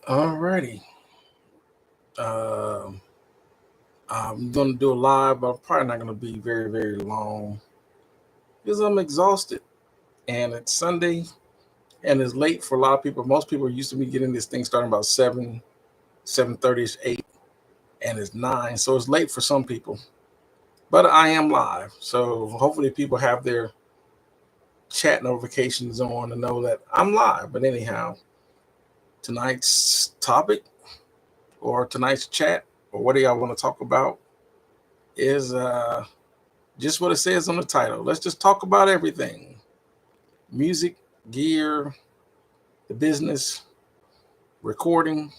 Alrighty. Um, I'm going to do a live, but I'm probably not going to be very, very long because I'm exhausted. And it's Sunday and it's late for a lot of people. Most people are used to me getting this thing starting about 7, 7:30 ish, 8, and it's 9. So it's late for some people. But I am live. So hopefully people have their chat notifications on to know that I'm live. But anyhow, tonight's topic or tonight's chat or what do y'all want to talk about is just what it says on the title. Let's just talk about everything: music, gear, the business, recording,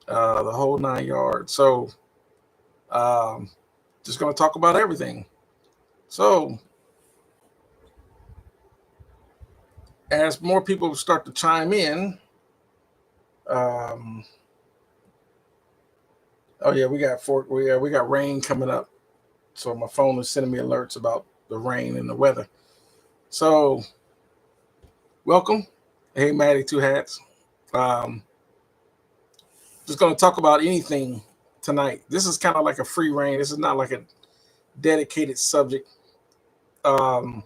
the whole 9 yards. So, um, just going to talk about everything. So, as more people start to chime in, um, oh yeah, we got rain coming up. So my phone is sending me alerts about the rain and the weather. So, welcome. Hey, Maddie, two hats. Um, just going to talk about anything tonight. This is kind of like a free reign. This is not like a dedicated subject. Um,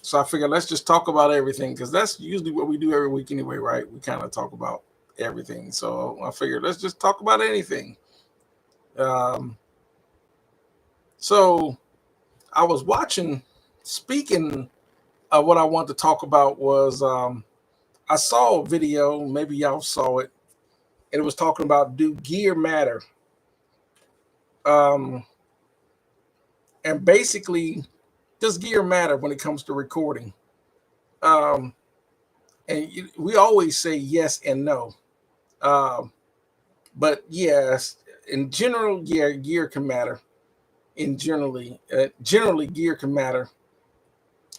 so I figured let's just talk about everything because that's usually what we do every week anyway, right? We kind of talk about everything. So I figured let's just talk about anything. Um, so I was watching. Speaking of what I want to talk about was I saw a video. Maybe y'all saw it, and it was talking about do gear matter? Um, and basically, does gear matter when it comes to recording? Um, and we always say yes and no. Um, but yes, in general, yeah, gear can matter. Generally, gear can matter,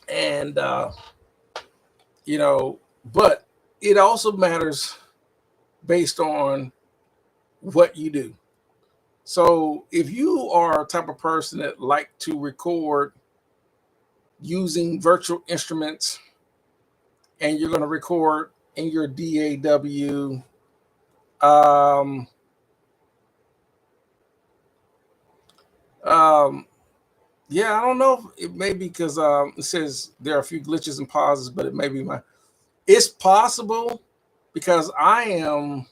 and you know, but it also matters based on what you do. So if you are a type of person that like to record using virtual instruments and you're going to record in your DAW, um, um, yeah, I don't know. If it may be because it says there are a few glitches and pauses, but it may be my. It's possible because I'm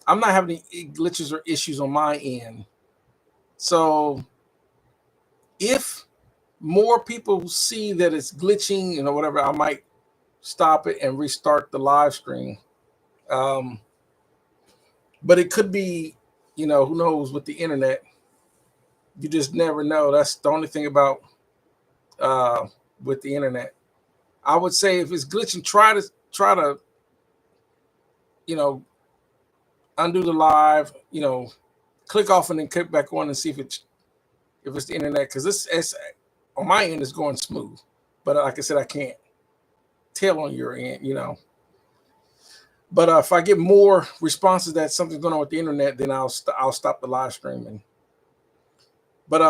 not having any glitches or issues on my end. So if more people see that it's glitching, whatever, I might stop it and restart the live stream. Um, but it could be, who knows with the internet. You just never know. That's the only thing about uh, with the internet. I would say if it's glitching, try to you know undo the live. Click off and then click back on and see if it's the internet because it's on my end is going smooth. But like I said, I can't tell on your end. But if I get more responses that something's going on with the internet, then I'll stop the live streaming. But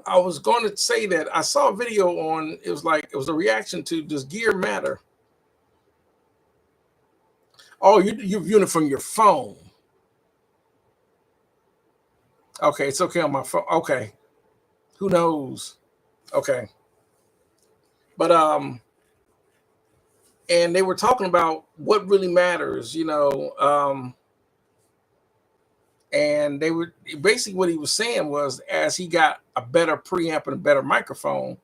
I was going to say that I saw a video on. It was a reaction to does gear matter? Oh, you're viewing it from your phone. Okay, it's okay on my phone. Okay, who knows? Okay, but and they were talking about what really matters, and they were basically what he was saying was as he got a better preamp and a better microphone,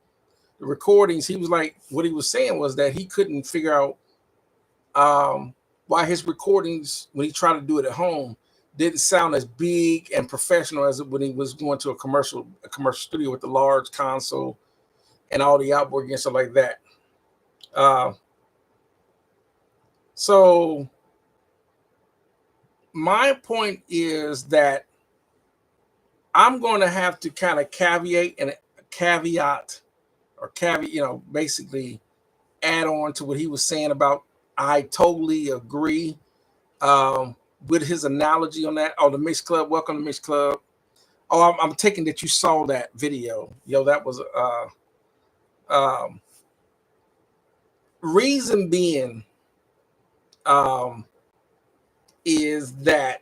the recordings he was like what he was saying was that he couldn't figure out why his recordings when he tried to do it at home didn't sound as big and professional as when he was going to a commercial studio with the large console and all the outboard and stuff like that. Uh, so my point is that I'm going to have to kind of caveat or basically add on to what he was saying about. I totally agree um, with his analogy on that. Oh, the Mix Club, welcome to Mix Club. Oh, I'm taking that you saw that video. That was um, reason being is that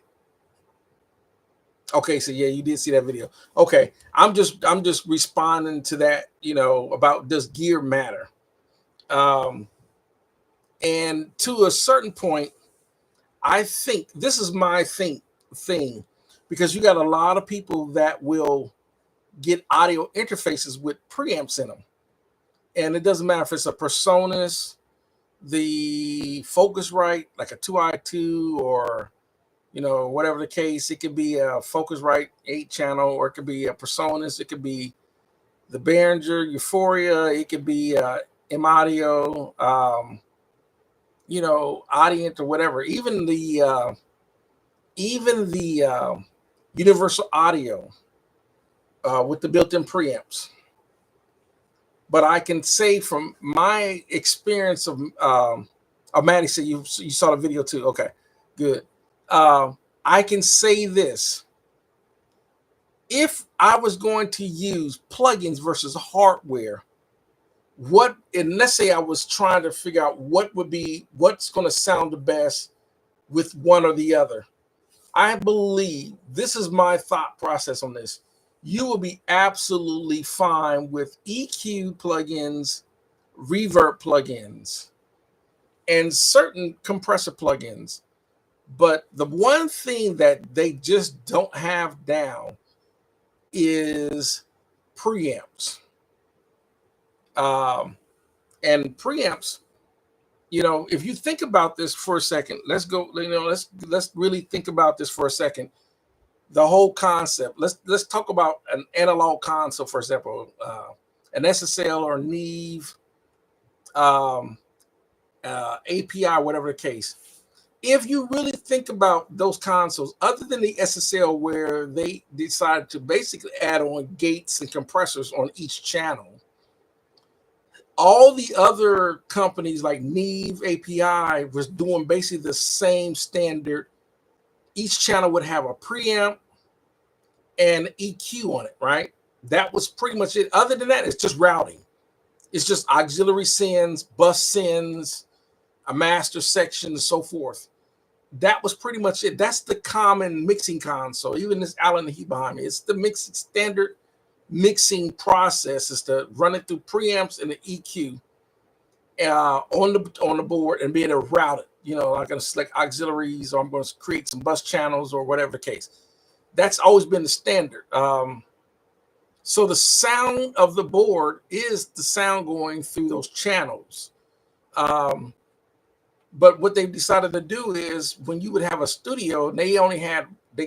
okay? So yeah, you did see that video. Okay, I'm just responding to that. About does gear matter? And to a certain point, I think this is my thing because you got a lot of people that will get audio interfaces with preamps in them, and it doesn't matter if it's a Personas, the Focusrite, like a 2i2, or whatever the case. It could be a Focusrite 8-channel, or it could be a Personas. It could be the Behringer Euphoria. It could be M-Audio, Audient, or whatever. Even the Universal Audio with the built-in preamps. But I can say from my experience of Maddie said you saw the video too. Okay, good. I can say this. If I was going to use plugins versus hardware, and let's say I was trying to figure out what's going to sound the best with one or the other, I believe this is my thought process on this. You will be absolutely fine with EQ plugins, reverb plugins, and certain compressor plugins. But the one thing that they just don't have down is preamps. And preamps, if you think about this for a second, let's really think about this for a second. The whole concept. Let's talk about an analog console, for example, an SSL or Neve, API, whatever the case. If you really think about those consoles, other than the SSL, where they decided to basically add on gates and compressors on each channel, all the other companies like Neve API was doing basically the same standard. Each channel would have a preamp and EQ on it, right? That was pretty much it. Other than that, it's just routing. It's just auxiliary sends, bus sends, a master section, and so forth. That was pretty much it. That's the common mixing console. Even this Allen Heat behind me, it's the standard mixing process is to run it through preamps and the EQ on the board and be able to route it. I'm going to select auxiliaries, or I'm going to create some bus channels, or whatever the case. That's always been the standard. So the sound of the board is the sound going through those channels. But what they decided to do is, when you would have a studio, they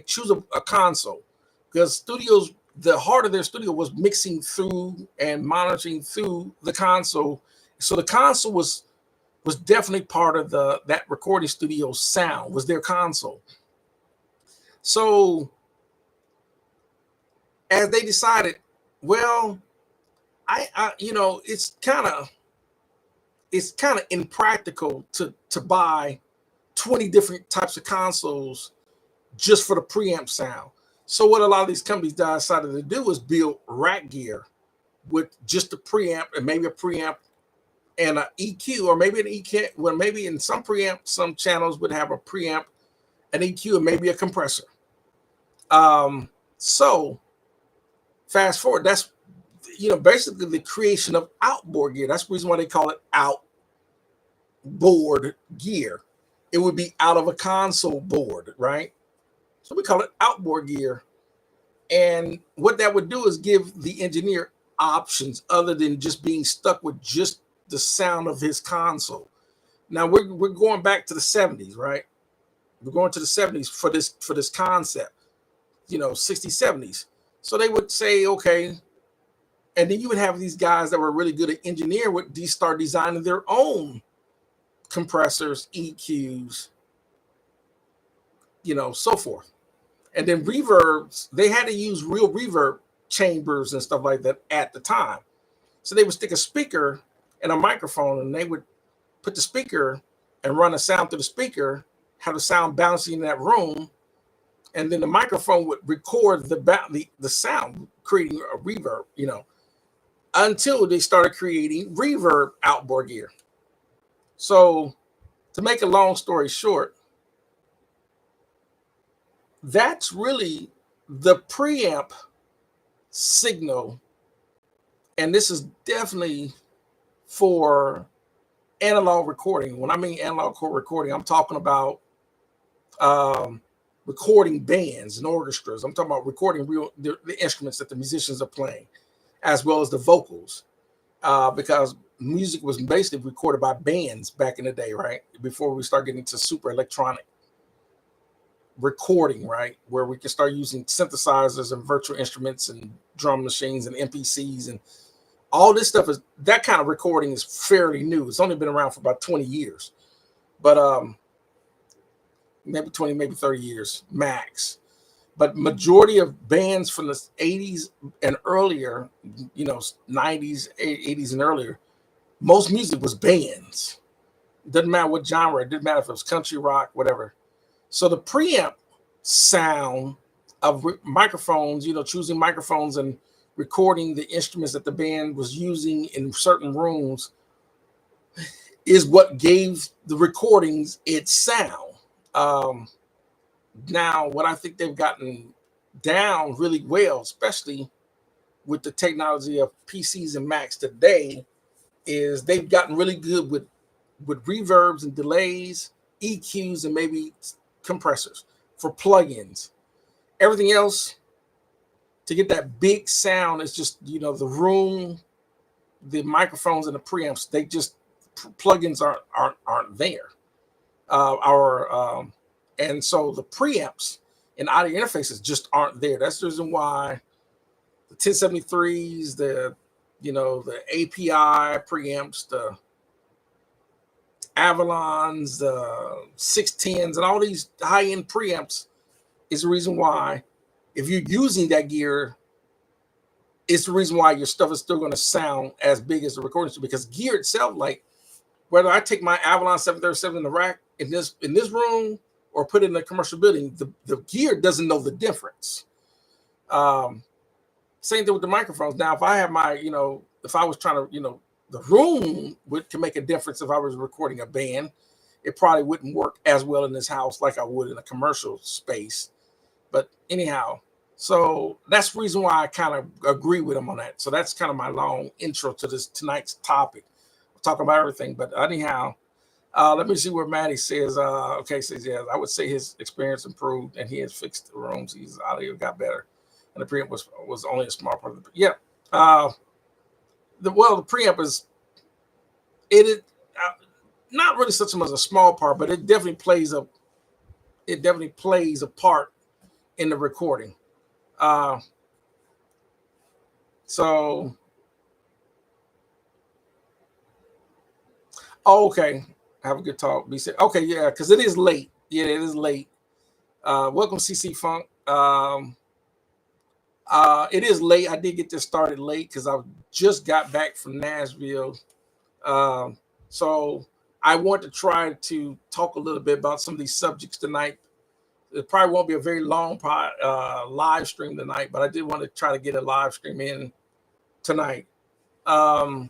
choose a console, because studios, the heart of their studio was mixing through and monitoring through the console. So the console was definitely part of that recording studio sound, was their console. So as they decided, well, it's kind of impractical to buy 20 different types of consoles just for the preamp sound. So what a lot of these companies decided to do is build rack gear with just a preamp, and maybe a preamp and an EQ, or maybe an EQ. Well, maybe in some preamp, some channels would have a preamp, an EQ, and maybe a compressor. So fast forward, that's basically the creation of outboard gear. That's the reason why they call it outboard gear. It would be out of a console board, right? So we call it outboard gear. And what that would do is give the engineer options other than just being stuck with just the sound of his console. Now we're going back to the 70s, right? We're going to the 70s for this concept, 60s, 70s. So they would say, okay, and then you would have these guys that were really good at engineering would start designing their own compressors, EQs, so forth. And then reverbs, they had to use real reverb chambers and stuff like that at the time. So they would stick a speaker and a microphone, and they would put the speaker and run a sound through the speaker, have the sound bouncing in that room, and then the microphone would record the sound, creating a reverb, until they started creating reverb outboard gear. So to make a long story short, that's really the preamp signal. And this is definitely for analog recording. When I mean analog recording, I'm talking about recording bands and orchestras. I'm talking about recording the instruments that the musicians are playing, as well as the vocals, because music was basically recorded by bands back in the day, right? Before we start getting to super electronic recording, right? Where we can start using synthesizers and virtual instruments and drum machines and MPCs and all this stuff. Is that kind of recording is fairly new. It's only been around for about 20 years, but maybe 20, maybe 30 years max. But majority of bands from the 80s and earlier, 90s, 80s and earlier, most music was bands. Doesn't matter what genre. It didn't matter if it was country, rock, whatever. So the preamp sound of microphones, choosing microphones and recording the instruments that the band was using in certain rooms is what gave the recordings its sound. Now, what I think they've gotten down really well, especially with the technology of PCs and Macs today, is they've gotten really good with reverbs and delays, EQs, and maybe compressors for plugins. Everything else to get that big sound is just, the room, the microphones and the preamps. They just plugins aren't there. And so the preamps and audio interfaces just aren't there. That's the reason why the 1073s, the API preamps, the Avalons, the 610s, and all these high-end preamps is the reason why, if you're using that gear, it's the reason why your stuff is still going to sound as big as the recording, because gear itself, like whether I take my Avalon 737 in the rack in this room or put it in a commercial building, the gear doesn't know the difference. Same thing with the microphones. Now, if I have my, if I was trying to, the room can make a difference. If I was recording a band, it probably wouldn't work as well in this house like I would in a commercial space. But anyhow, so that's the reason why I kind of agree with him on that. So that's kind of my long intro to tonight's topic. We're talking about everything, but anyhow, let me see what Maddie says. Says, yeah, I would say his experience improved and he has fixed the rooms. His audio got better. And the preamp was only a small part of it. Yeah. The preamp is not really such as a small part, but it definitely plays a part in the recording. Okay. Have a good talk. Be said. Okay, yeah, because it is late. Yeah, it is late. Welcome, CC Funk. It is late. I did get this started late because I just got back from Nashville. So I want to try to talk a little bit about some of these subjects tonight. It probably won't be a very long live stream tonight, but I did want to try to get a live stream in tonight. But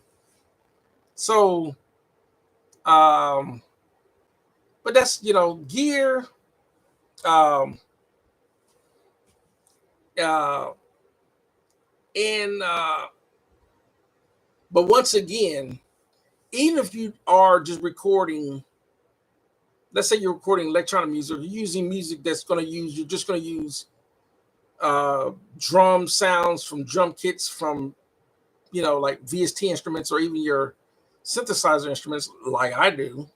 that's, gear. But once again, even if you are just recording, let's say you're recording electronic music, you're using music you're just going to use drum sounds from drum kits from, like VST instruments or even your synthesizer instruments like I do.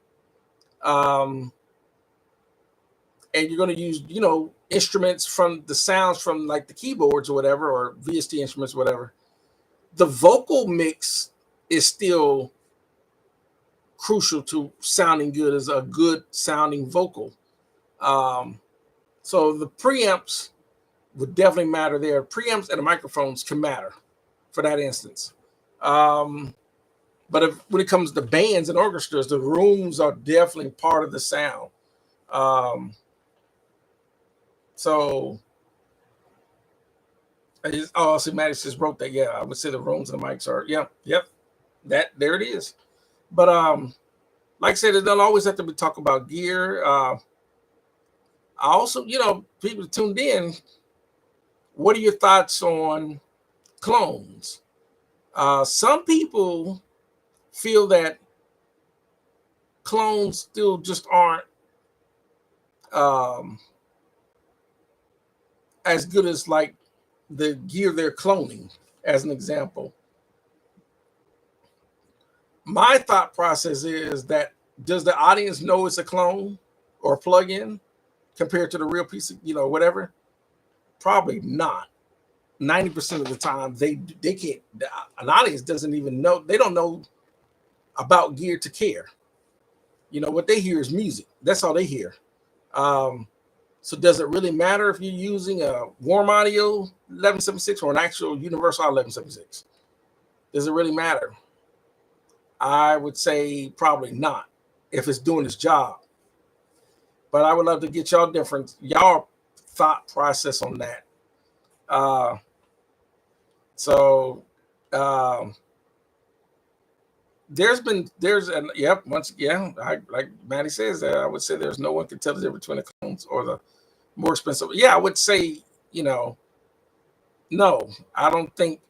And you're going to use, instruments from the sounds from like the keyboards or whatever, or VST instruments, whatever. The vocal mix is still crucial to sounding good as a good sounding vocal. So the preamps would definitely matter there. Preamps and the microphones can matter for that instance. But when it comes to bands and orchestras, the rooms are definitely part of the sound. So see, Maddie just wrote that. Yeah, I would say the rooms and the mics are. Yep. There it is. But like I said, it doesn't always have to be talk about gear. I also, people tuned in. What are your thoughts on clones? Some people feel that clones still just aren't um, as good as like the gear they're cloning, as an example. My thought process is that, does the audience know it's a clone or a plug-in compared to the real piece of, whatever? Probably not. 90% of the time, they can't. An audience doesn't even know. They don't know about gear to care. What they hear is music. That's all they hear. So does it really matter if you're using a Warm Audio 1176 or an actual Universal 1176? Does it really matter? I would say probably not, if it's doing its job. But I would love to get y'all thought process on that. So like Maddie says, I would say there's no one can tell the difference between the clones or the more expensive. Yeah, I would say, no, I don't think.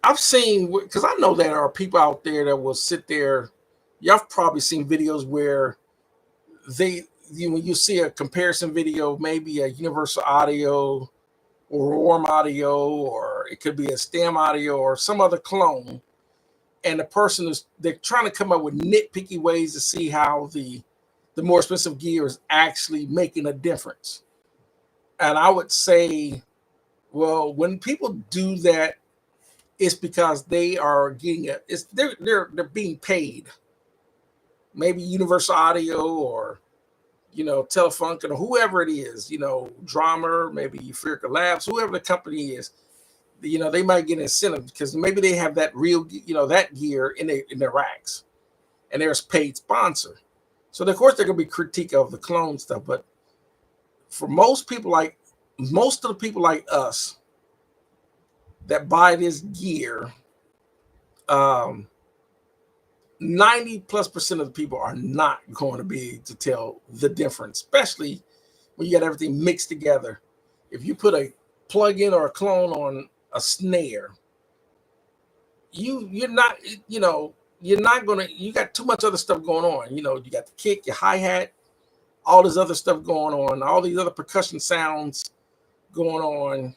I've seen, because I know there are people out there that will sit there. Y'all have probably seen videos where when you see a comparison video, maybe a Universal Audio or Warm Audio, or it could be a STEM Audio or some other clone, and they're trying to come up with nitpicky ways to see how the more expensive gear is actually making a difference. And I would say, well, when people do that, it's because they are getting they're being paid. Maybe Universal Audio or Telefunken or whoever it is, Drummer, maybe Euphorica Labs, whoever the company is, they might get an incentive because maybe they have that real, that gear in their racks, and there's paid sponsor. So of course there could be critique of the clone stuff, but for most of the people like us that buy this gear, 90+% of the people are not going to be able to tell the difference, especially when you got everything mixed together. If you put a plug-in or a clone on a snare, you're not gonna. You got too much other stuff going on. You got the kick, your hi-hat, all this other stuff going on, all these other percussion sounds going on,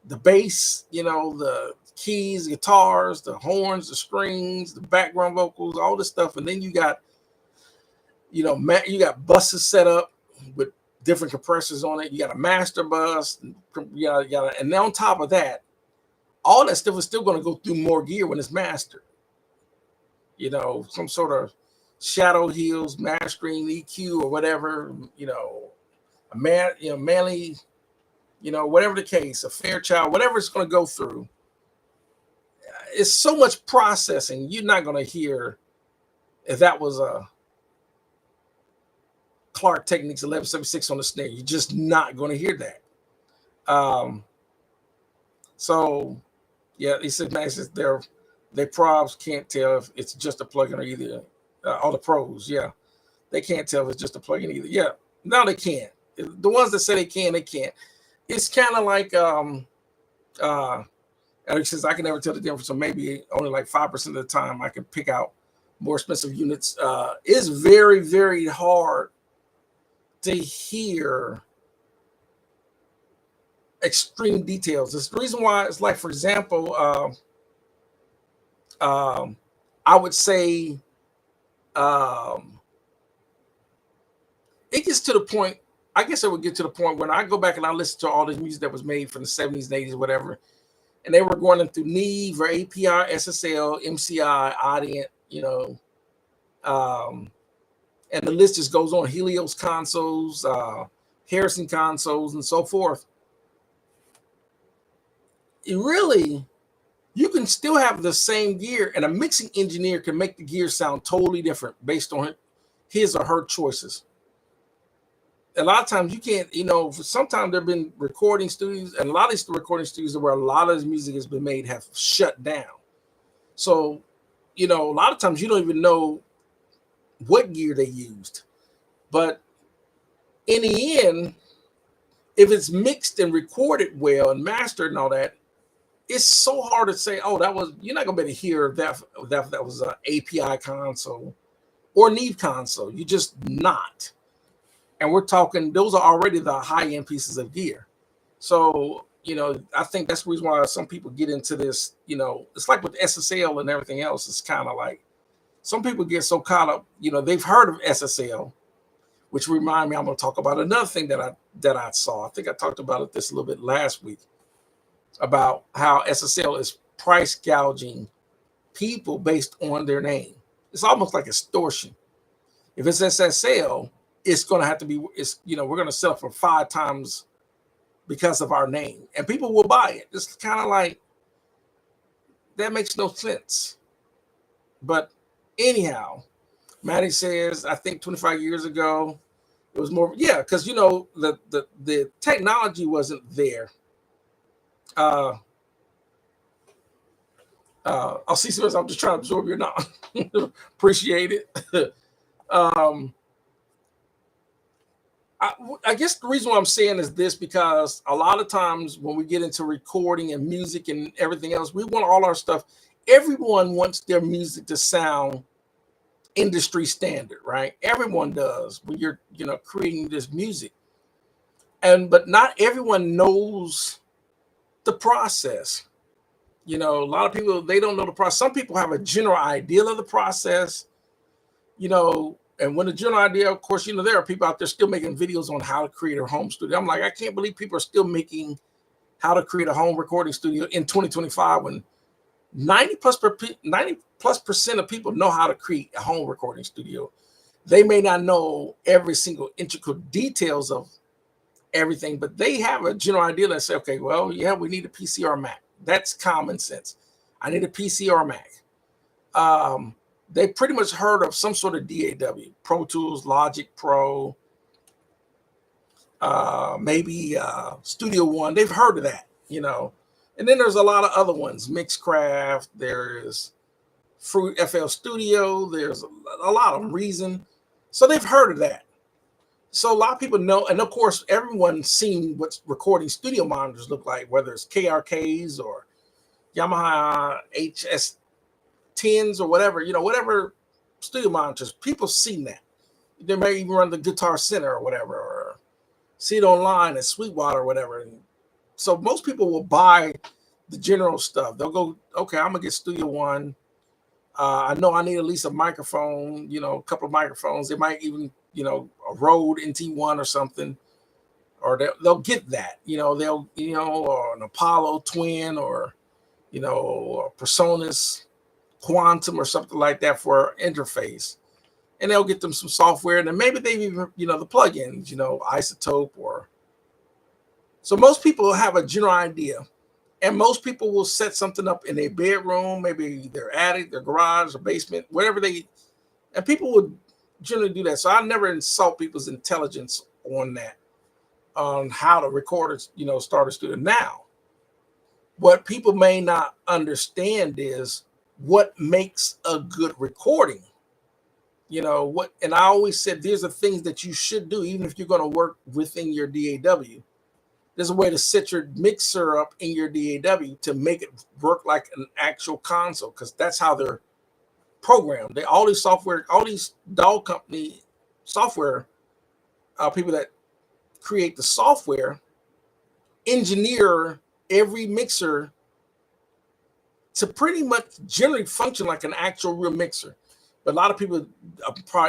the bass, the keys, guitars, the horns, the strings, the background vocals, all this stuff. And then you got, you got buses set up with different compressors on it. You got a master bus, and then on top of that, all that stuff is still going to go through more gear when it's mastered. Some sort of Shadow Hills mastering EQ or whatever, Manley, whatever the case, a Fairchild, whatever it's going to go through. It's so much processing. You're not going to hear if that was a Clark Technics 1176 on the snare. You're just not going to hear that. So, yeah, he said, Max, their probs can't tell if it's just a plugin or either. All the pros, yeah, they can't tell if it's just a plugin either. Yeah, no, they can't. The ones that say they can, they can't. It's kind of like Eric says, I can never tell the difference. So maybe only like 5% of the time I can pick out more expensive units. It's very, very hard to hear extreme details. It's the reason why it's like, for example, I would say it gets to the point, I guess it would get to the point when I go back and I listen to all this music that was made from the 70s and 80s, whatever, and they were going through Neve or APR, SSL, MCI, Audient, and the list just goes on. Helios consoles, Harrison consoles, and so forth. You can still have the same gear, and a mixing engineer can make the gear sound totally different based on his or her choices. A lot of times you can't, sometimes there have been recording studios, and a lot of these recording studios where a lot of this music has been made have shut down. So a lot of times you don't even know what gear they used. But in the end, if it's mixed and recorded well and mastered and all that, it's so hard to say, oh, you're not gonna be able to hear that was an API console or Neve console. You just not. And we're talking, those are already the high-end pieces of gear. So, I think that's the reason why some people get into this, it's like with SSL and everything else. It's kind of like some people get so caught up, they've heard of SSL, which remind me, I'm going to talk about another thing that I saw. I think I talked about this a little bit last week about how SSL is price gouging people based on their name. It's almost like extortion. If it's SSL, it's going to have to be, we're going to sell for 5 times because of our name, and people will buy it. It's kind of like, that makes no sense. But anyhow, Maddie says, I think 25 years ago, it was more, because the technology wasn't there. I'll see some. I'm just trying to absorb your knowledge. Appreciate it. I guess the reason why I'm saying is this, because a lot of times when we get into recording and music and everything else, we want all our stuff. Everyone wants their music to sound industry standard, right? Everyone does when you're, creating this music. But not everyone knows the process. A lot of people, they don't know the process. Some people have a general idea of the process, and when the general idea, of course, there are people out there still making videos on how to create a home studio. I'm like, I can't believe people are still making how to create a home recording studio in 2025 when 90+% of people know how to create a home recording studio. They may not know every single intricate details of everything, but they have a general idea and say, okay, well, yeah, we need a PC or a Mac. That's common sense. I need a PC or a Mac. They pretty much heard of some sort of DAW, Pro Tools, Logic Pro, maybe Studio One. They've heard of that, And then there's a lot of other ones, Mixcraft, there's Fruit FL Studio, there's a lot of them, Reason. So they've heard of that. So a lot of people know, and of course, everyone's seen what recording studio monitors look like, whether it's KRKs or Yamaha HS10s or whatever, whatever studio monitors, people seen that. They may even run the Guitar Center or whatever, or see it online at Sweetwater or whatever. And so most people will buy the general stuff. They'll go, okay, I'm gonna get Studio One. I know I need at least a microphone, a couple of microphones. They might even, a Rode NT1 or something, or they'll get that, they'll, or an Apollo Twin or, a Presonus Quantum or something like that for interface. And they'll get them some software, and then maybe they even, the plugins, Isotope or. So most people have a general idea, and most people will set something up in their bedroom, maybe their attic, their garage, or basement, whatever and people would generally do that. So I never insult people's intelligence on that, on how to record, start a studio. Now, what people may not understand is what makes a good recording. And I always said, these are things that you should do, even if you're going to work within your DAW. There's a way to set your mixer up in your DAW to make it work like an actual console, because that's how they're programmed. All these software, all these DAW company software people that create the software engineer every mixer to pretty much generally function like an actual real mixer. But a lot of people,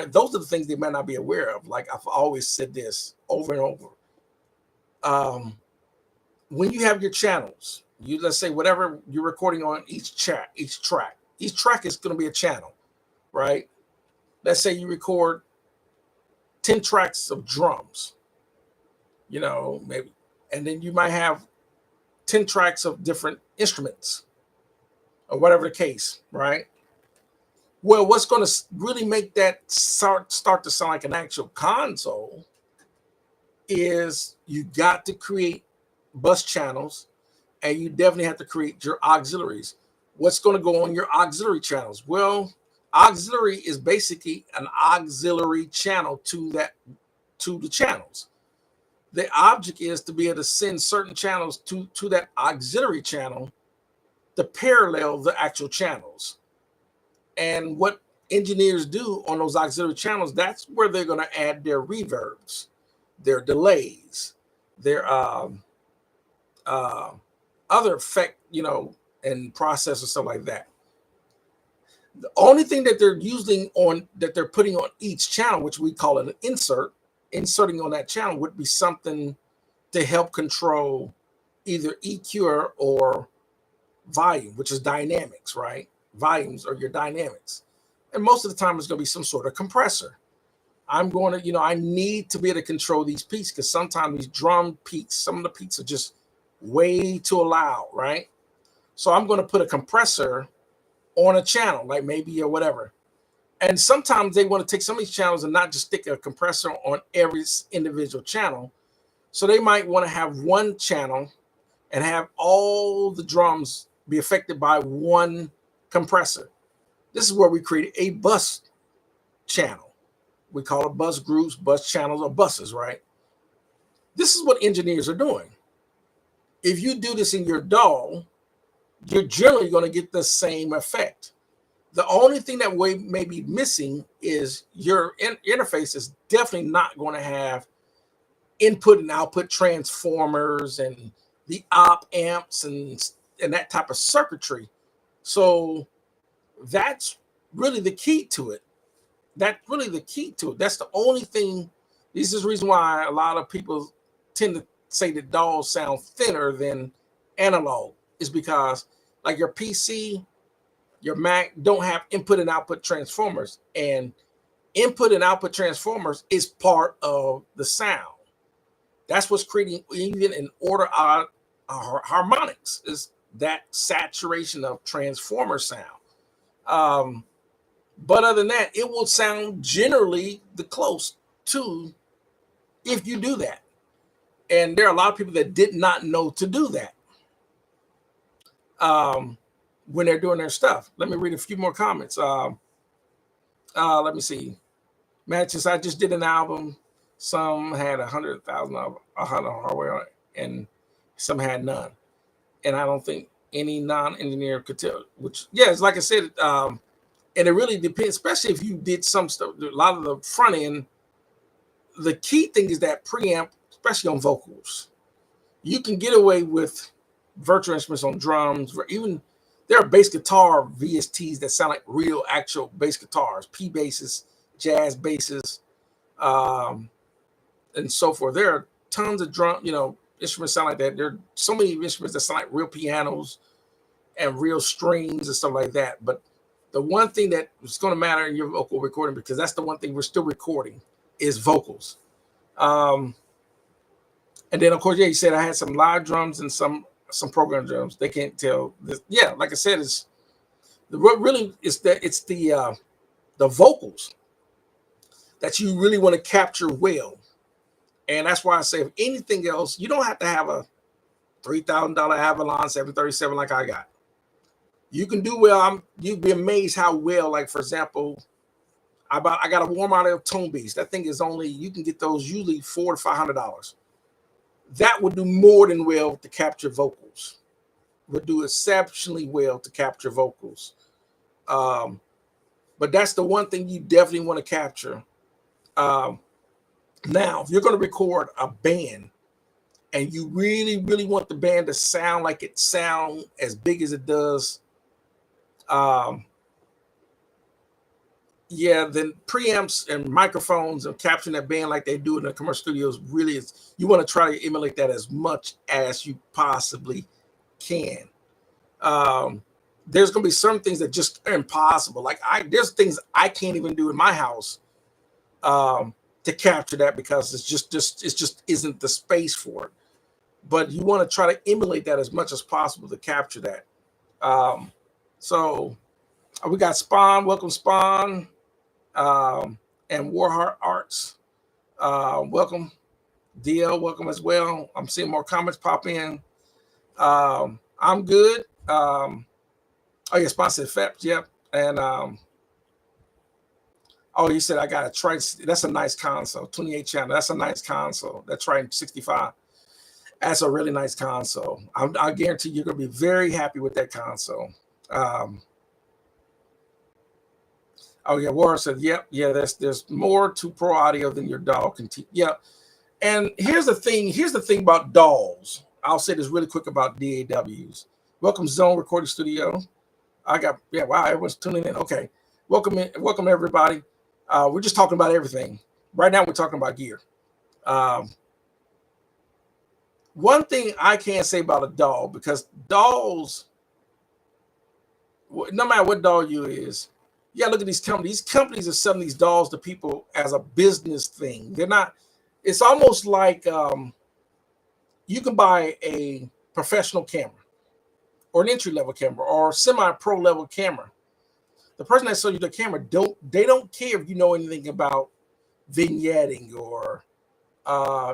those are the things they might not be aware of. Like I've always said this over and over. When you have your channels, let's say whatever you're recording on each track is going to be a channel, right? Let's say you record 10 tracks of drums, maybe, and then you might have 10 tracks of different instruments or whatever the case, right? Well, what's going to really make that start to sound like an actual console is you got to create bus channels, and you definitely have to create your auxiliaries. What's going to go on your auxiliary channels? Well, auxiliary is basically an auxiliary channel to the channels. The object is to be able to send certain channels to that auxiliary channel to parallel the actual channels. And what engineers do on those auxiliary channels, that's where they're going to add their reverbs, their delays, their other effect, and process or stuff like that. The only thing that they're using that they're putting on each channel, which we call an inserting on that channel, would be something to help control either EQ or volume, which is dynamics, right? Volumes are your dynamics. And most of the time it's going to be some sort of compressor. I'm going to, I need to be able to control these peaks, because sometimes these drum peaks, some of the peaks are just way too loud, right? So I'm going to put a compressor on a channel, like maybe or whatever. And sometimes they want to take some of these channels and not just stick a compressor on every individual channel. So they might want to have one channel and have all the drums be affected by one compressor. This is where we create a bus channel. We call it bus groups, bus channels, or buses, right? This is what engineers are doing. If you do this in your DAW, you're generally going to get the same effect. The only thing that may be missing is your interface is definitely not going to have input and output transformers and the op amps and that type of circuitry. So that's really the key to it. That's the only thing. This is the reason why a lot of people tend to say that DAWs sound thinner than analog, is because like your PC, your Mac don't have input and output transformers, and input and output transformers is part of the sound. That's what's creating even an order harmonics, is that saturation of transformer sound. But other than that, it will sound generally the close to if you do that. And there are a lot of people that did not know to do that when they're doing their stuff. Let me read a few more comments. Let me see. Matches, I just did an album. Some had 100,000 hardware on it, and some had none. And I don't think any non-engineer could tell. Which, yeah, it's like I said, and it really depends, especially if you did some stuff. A lot of the front end, the key thing is that preamp, especially on vocals. You can get away with virtual instruments on drums, or even there are bass guitar VSTs that sound like real actual bass guitars, P basses, jazz basses, and so forth. There are tons of drum, instruments sound like that. There are so many instruments that sound like real pianos and real strings and stuff like that. But the one thing that is going to matter in your vocal recording, because that's the one thing we're still recording, is vocals. And then, of course, yeah, you said I had some live drums and some program drums. They can't tell this. Yeah, like I said, it's the vocals that you really want to capture well. And that's why I say, if anything else, you don't have to have a $3,000 Avalon 737 like I got. You can do well. You'd be amazed how well, like, for example, I got a warm audio Tone Beast. That thing is you can get those usually $400 to $500. That would do more than well to capture vocals. Would do exceptionally well to capture vocals. But that's the one thing you definitely want to capture. Now, if you're going to record a band and you really, really want the band to sound like it sound as big as it does, then preamps and microphones and capturing that band like they do in the commercial studios really is, you want to try to emulate that as much as you possibly can. There's going to be some things that just are impossible. Like there's things I can't even do in my house to capture that, because it just isn't the space for it. But you want to try to emulate that as much as possible to capture that. So we got Spawn, welcome Spawn, and Warheart Arts, welcome. DL, welcome as well. I'm seeing more comments pop in. I'm good. Oh yeah, sponsored FEPs. Yep. And oh, you said I got a Triton. That's a nice console. 28 channel. That's a nice console. That Triton 65. That's a really nice console. I guarantee you're gonna be very happy with that console. Oh yeah, Warren said, "Yep, yeah. There's more to pro audio than your DAW can teach." Yeah, and here's the thing. Here's the thing about DAWs. I'll say this really quick about DAWs. Welcome Zone Recording Studio. Wow, everyone's tuning in. Okay, welcome everybody. We're just talking about everything. Right now, we're talking about gear. One thing I can't say about a DAW, because DAWs, no matter what DAW you is, you gotta look at these companies. These companies are selling these DAWs to people as a business thing. They're not. It's almost like you can buy a professional camera or an entry level camera or semi-pro level camera. The person that sells you the camera don't care if you know anything about vignetting or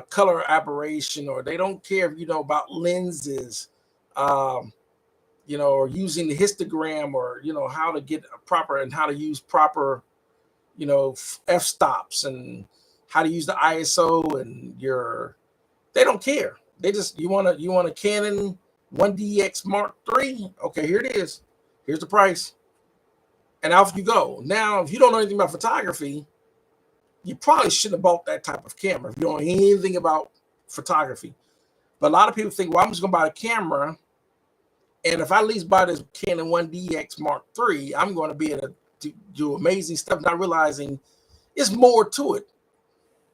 color aberration, or they don't care if you know about lenses, or using the histogram, or how to get a proper and how to use proper, f-stops and how to use the ISO and they don't care. They just you want a Canon 1DX Mark III. Okay, here it is. Here's the price. And off you go. Now, if you don't know anything about photography, you probably shouldn't have bought that type of camera if you don't know anything about photography. But a lot of people think, well, I'm just going to buy a camera, and if I at least buy this Canon 1DX Mark III, I'm going to be able to do amazing stuff, not realizing it's more to it.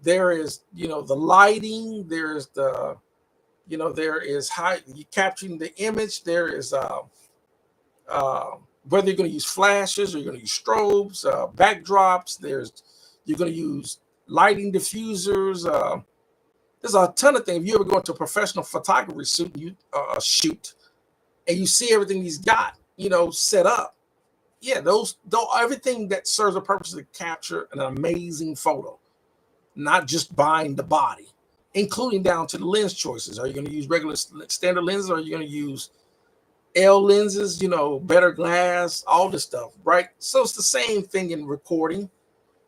There is, the lighting. There's the, there is how you capturing the image. There is whether you're going to use flashes or you're going to use strobes, backdrops. You're going to use lighting diffusers. There's a ton of things. If you ever go into a professional photography shoot, and you see everything he's got, set up. Yeah, everything that serves a purpose to capture an amazing photo, not just buying the body, including down to the lens choices. Are you going to use regular standard lenses, or are you going to use L lenses, better glass, all this stuff, right? So it's the same thing in recording.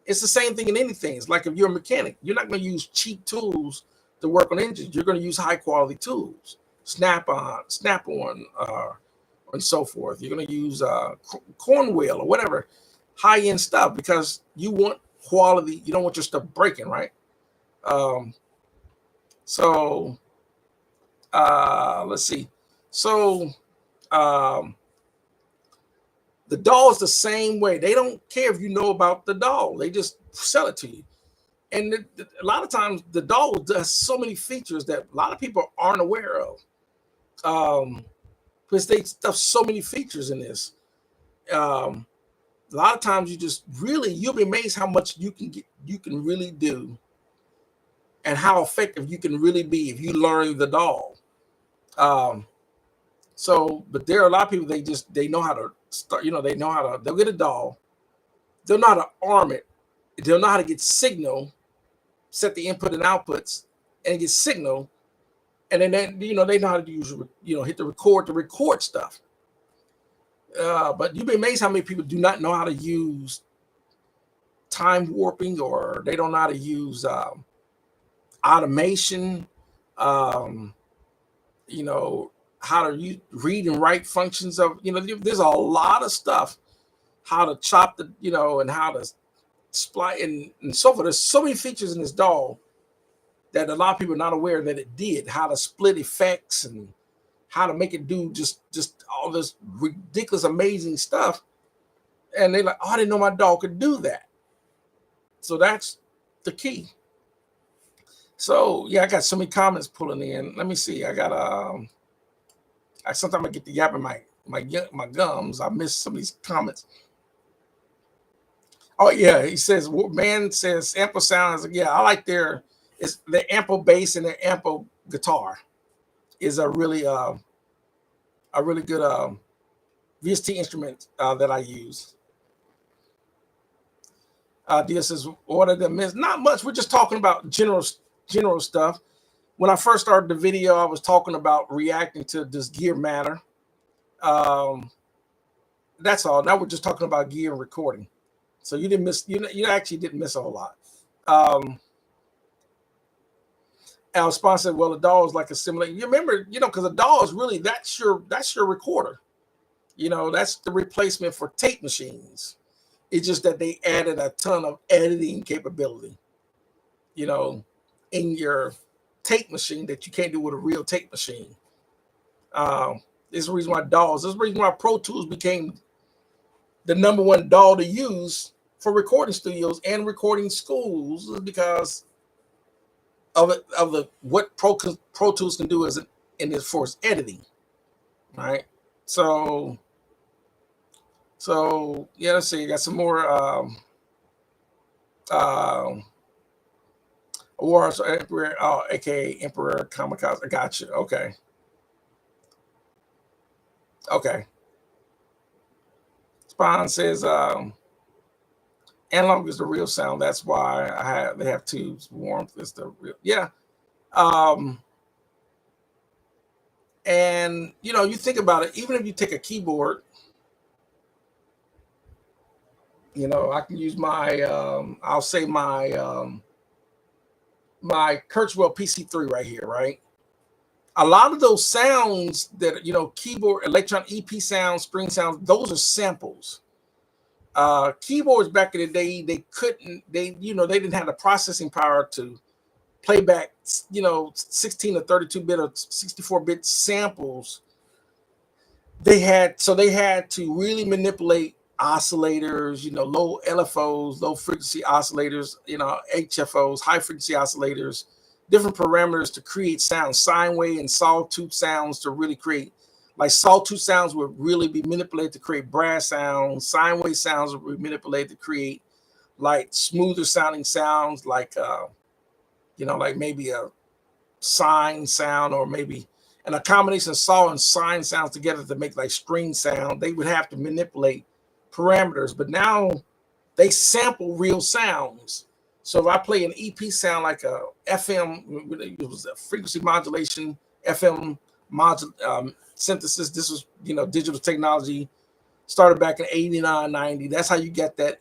It's the same thing in anything. It's like if you're a mechanic, you're not going to use cheap tools to work on engines. You're going to use high quality tools, Snap-on, and so forth. You're going to use Cornwell or whatever, high end stuff, because you want quality. You don't want your stuff breaking, right? Let's see. So the DAW is the same way. They don't care if you know about the DAW. They just sell it to you. And a lot of times the DAW does so many features that a lot of people aren't aware of. Because they stuff so many features in this. A lot of times you'll be amazed how much you can really do, and how effective you can really be if you learn the DAW. But there are a lot of people, they know how to start, they'll get a DAW, they'll know how to arm it, they'll know how to get signal, set the input and outputs, and get signal, and then they know how to use, hit the record to record stuff. But you'd be amazed how many people do not know how to use time warping, or they don't know how to use automation, how to read and write functions of, there's a lot of stuff, how to chop and how to splice and so forth. There's so many features in this DAW that a lot of people are not aware that it did, how to split effects and how to make it do just all this ridiculous, amazing stuff. And they're like, oh, I didn't know my DAW could do that. So that's the key. So yeah, I got so many comments pulling in. Let me see. I got sometimes I get the yap in my gums. I miss some of these comments. Oh yeah, he says, man says ample sounds. Yeah, I like their ample bass and their ample guitar is a really good VST instrument that I use. Dia says, what are the myths? Not much. We're just talking about general stuff. When I first started the video, I was talking about reacting to this gear matter. that's all. Now we're just talking about gear and recording. So you didn't miss. You actually didn't miss a whole lot. Our sponsor said, well, the DAW is like a simulator. You remember, because a DAW is really that's your recorder. That's the replacement for tape machines. It's just that they added a ton of editing capability, in your tape machine that you can't do with a real tape machine. This is the reason why DAWs. This is the reason why Pro Tools became the number one DAW to use for recording studios and recording schools, is because of what Pro Tools can do as for its editing, right? So yeah, let's see. I got some more Wars Emperor, aka Emperor Kamikaze. I got you. Okay. Spawn says analog is the real sound. That's why they have tubes. Warmth is the real. Yeah. And you think about it, even if you take a keyboard, I can use my I'll say my my Kurzweil PC3 right here, right? A lot of those sounds that keyboard, electron EP sounds, string sounds, those are samples. Keyboards back in the day, they didn't have the processing power to play back 16 or 32-bit or 64-bit samples. They had to really manipulate oscillators, low LFOs, low frequency oscillators, HFOs, high frequency oscillators, different parameters to create sounds, sine wave and sawtooth sounds to really create, like sawtooth sounds would really be manipulated to create brass sounds. Sine wave sounds would be manipulated to create like smoother sounding sounds, like like maybe a sine sound, or maybe a combination of saw and sine sounds together to make like string sound. They would have to manipulate parameters, but now they sample real sounds. So if I play an EP sound like a FM, it was a frequency modulation, FM synthesis. This was digital technology, started back in 89, 90. That's how you get that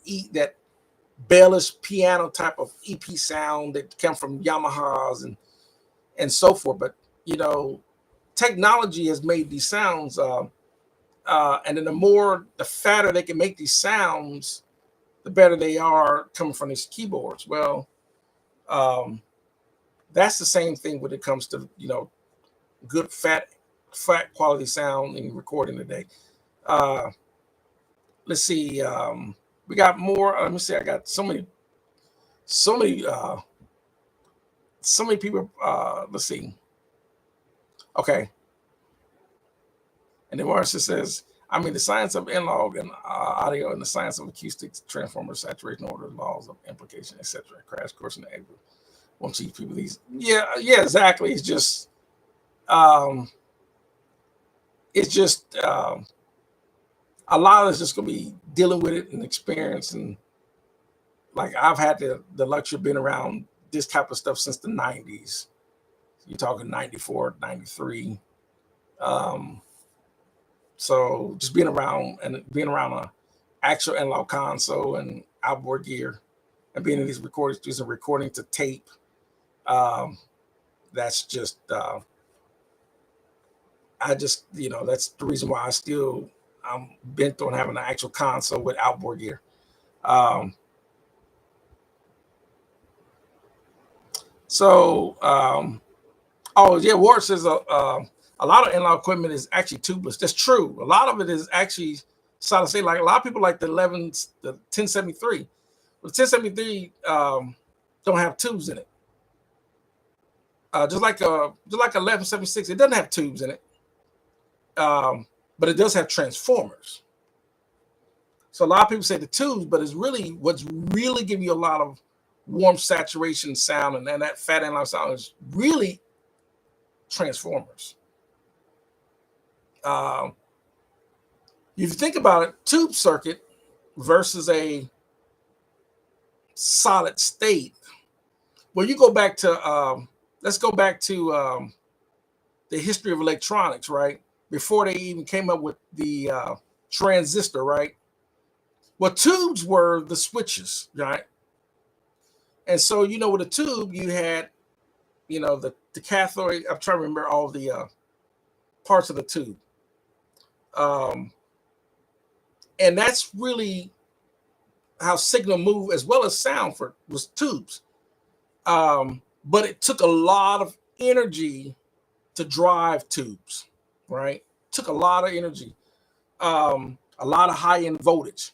bellish piano type of EP sound that come from Yamahas and so forth. But technology has made these sounds, and then the fatter they can make these sounds, the better they are coming from these keyboards. Well, that's the same thing when it comes to good fat quality sound in recording today. Let's see. We got more. Let me see. I got so many people. Let's see. Okay. And then Marcia says, the science of analog and audio and the science of acoustics, transformers, saturation order, laws of implication, etc. Crash course in the April. Won't teach people these. Yeah, exactly. It's just a lot of it's just gonna be dealing with it and experience. And like I've had the luxury of being around this type of stuff since the 90s. You're talking 94, 93. So just being around a actual analog console and outboard gear and being in these recording studios and recording to tape, that's just that's the reason why I'm bent on having an actual console with outboard gear. Ward says a lot of analog equipment is actually tubeless. That's true. A lot of it is actually solid state. Like a lot of people like the 1073. The 1073 don't have tubes in it. Just like 1176, it doesn't have tubes in it. But it does have transformers. So a lot of people say the tubes, but it's really what's really giving you a lot of warm saturation sound and that fat analog sound is really transformers. If you think about it, tube circuit versus a solid state. Well, you go back to let's go back to the history of electronics, right? Before they even came up with the transistor, right? Well, tubes were the switches, right? And so, you know, with a tube, you had, you know, the cathode. I'm trying to remember all the parts of the tube. Um, and that's really how signal move as well as sound for was tubes. But it took a lot of energy to drive tubes, right? Took a lot of energy, a lot of high end voltage.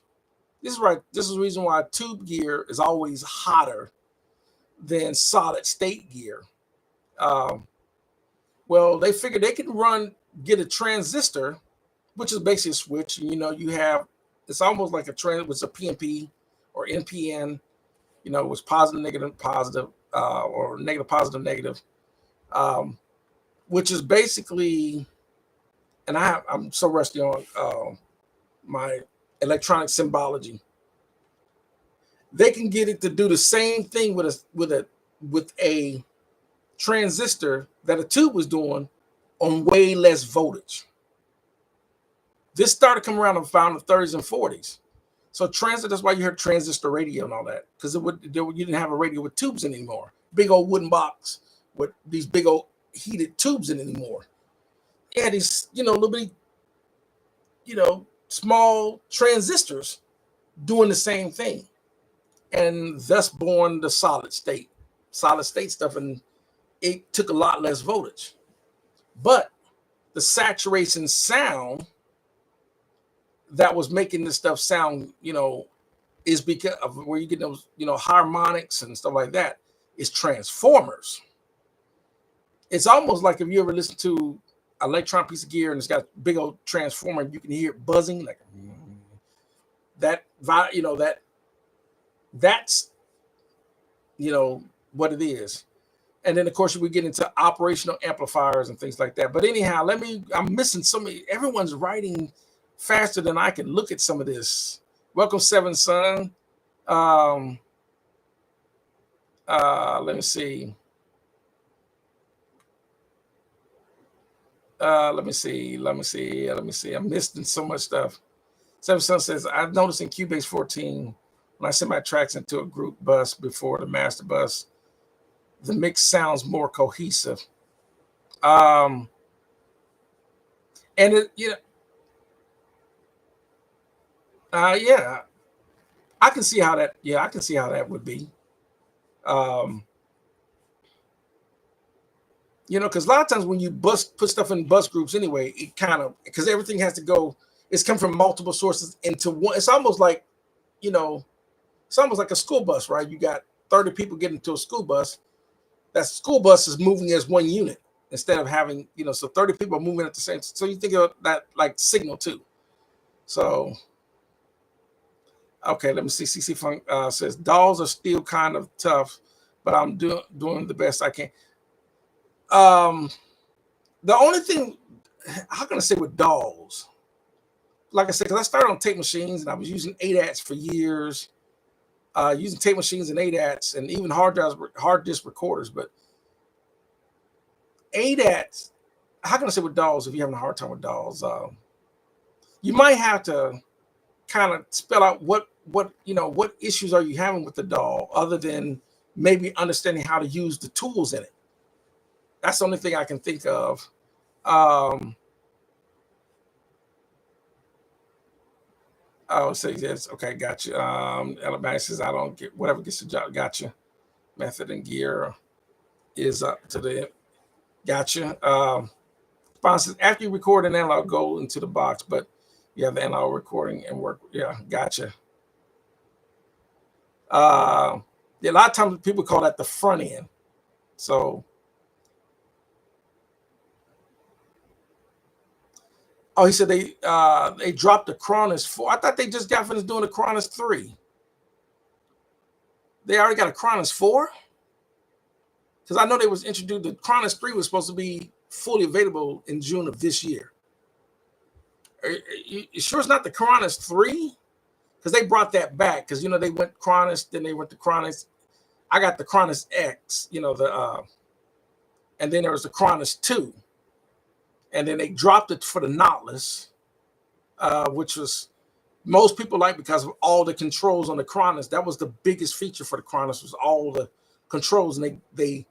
This is right. This is the reason why tube gear is always hotter than solid state gear. Um, well, they figured they could get a transistor, which is basically a switch. And, you know, you have it's almost like a trend with a PNP or NPN. You know, it was positive, negative, positive, or negative, positive, negative, um, which is basically. And I'm so rusty on my electronic symbology. They can get it to do the same thing with a transistor that a tube was doing on way less voltage. This started coming around in the 30s and 40s. So transistor, that's why you heard transistor radio and all that, because you didn't have a radio with tubes in anymore. Big old wooden box with these big old heated tubes in anymore. It had these, you know, little bitty, you know, small transistors doing the same thing. And thus born the solid state stuff. And it took a lot less voltage. But the saturation sound that was making this stuff sound, you know, is because of where you get those, you know, harmonics and stuff like that, is transformers. It's almost like if you ever listen to an electronic piece of gear and it's got a big old transformer and you can hear it buzzing like that, you know, that's, you know, what it is. And then of course we get into operational amplifiers and things like that. But anyhow, I'm missing so many. Everyone's writing faster than I can look at some of this. Welcome, Seven Son. Let me see. Let me see. I'm missing so much stuff. Seven Son says, I've noticed in Cubase 14, when I send my tracks into a group bus before the master bus, the mix sounds more cohesive. And it, you know, yeah, I can see how that. Yeah, I can see how that would be. You know, because a lot of times when you put stuff in bus groups anyway, it kind of, because everything has to go. It's come from multiple sources into one. It's almost like, you know, it's almost like a school bus, right? You got 30 people getting into a school bus. That school bus is moving as one unit instead of having, you know, so 30 people are moving at the same. So you think of that like signal too. So, okay, let me see. CC Funk says dolls are still kind of tough, but I'm doing the best I can. The only thing, how can I say with dolls? Like I said, because I started on tape machines and I was using ADATs for years, using tape machines and ADATs and even hard disk recorders. But ADATs, how can I say with dolls if you're having a hard time with dolls? You might have to kind of spell out what issues are you having with the doll, other than maybe understanding how to use the tools in it. That's the only thing I can think of. Oh, so yes, okay, gotcha. Alabama says I don't get whatever gets the job. Gotcha. Method and gear is up to the gotcha. Sponsors after you record an analog, go into the box, but you have the analog recording and work. Yeah, gotcha. Yeah, a lot of times people call that the front end. So, oh, he said they dropped the Cronus 4. I thought they just got finished doing the Cronus 3. They already got a Cronus 4? Because I know they was introduced, the Cronus 3 was supposed to be fully available in June of this year. Are you sure it's not the Cronus 3? Because they brought that back. Because, you know, they went Cronus, then they went to Cronus. I got the Cronus X, you know, and then there was the Cronus 2. And then they dropped it for the knotless. which was most people like because of all the controls on the Chronos. That was the biggest feature for the Chronos, was all the controls, and they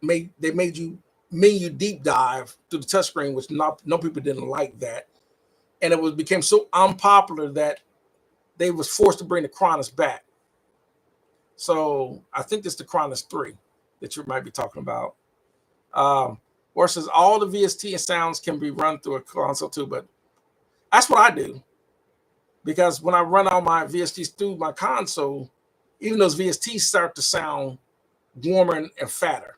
made you menu deep dive through the touchscreen, which no people didn't like that, and it became so unpopular that they was forced to bring the Chronos back. So I think it's the Chronos 3 that you might be talking about. Where it says all the VST and sounds can be run through a console too, but that's what I do. Because when I run all my VSTs through my console, even those VSTs start to sound warmer and fatter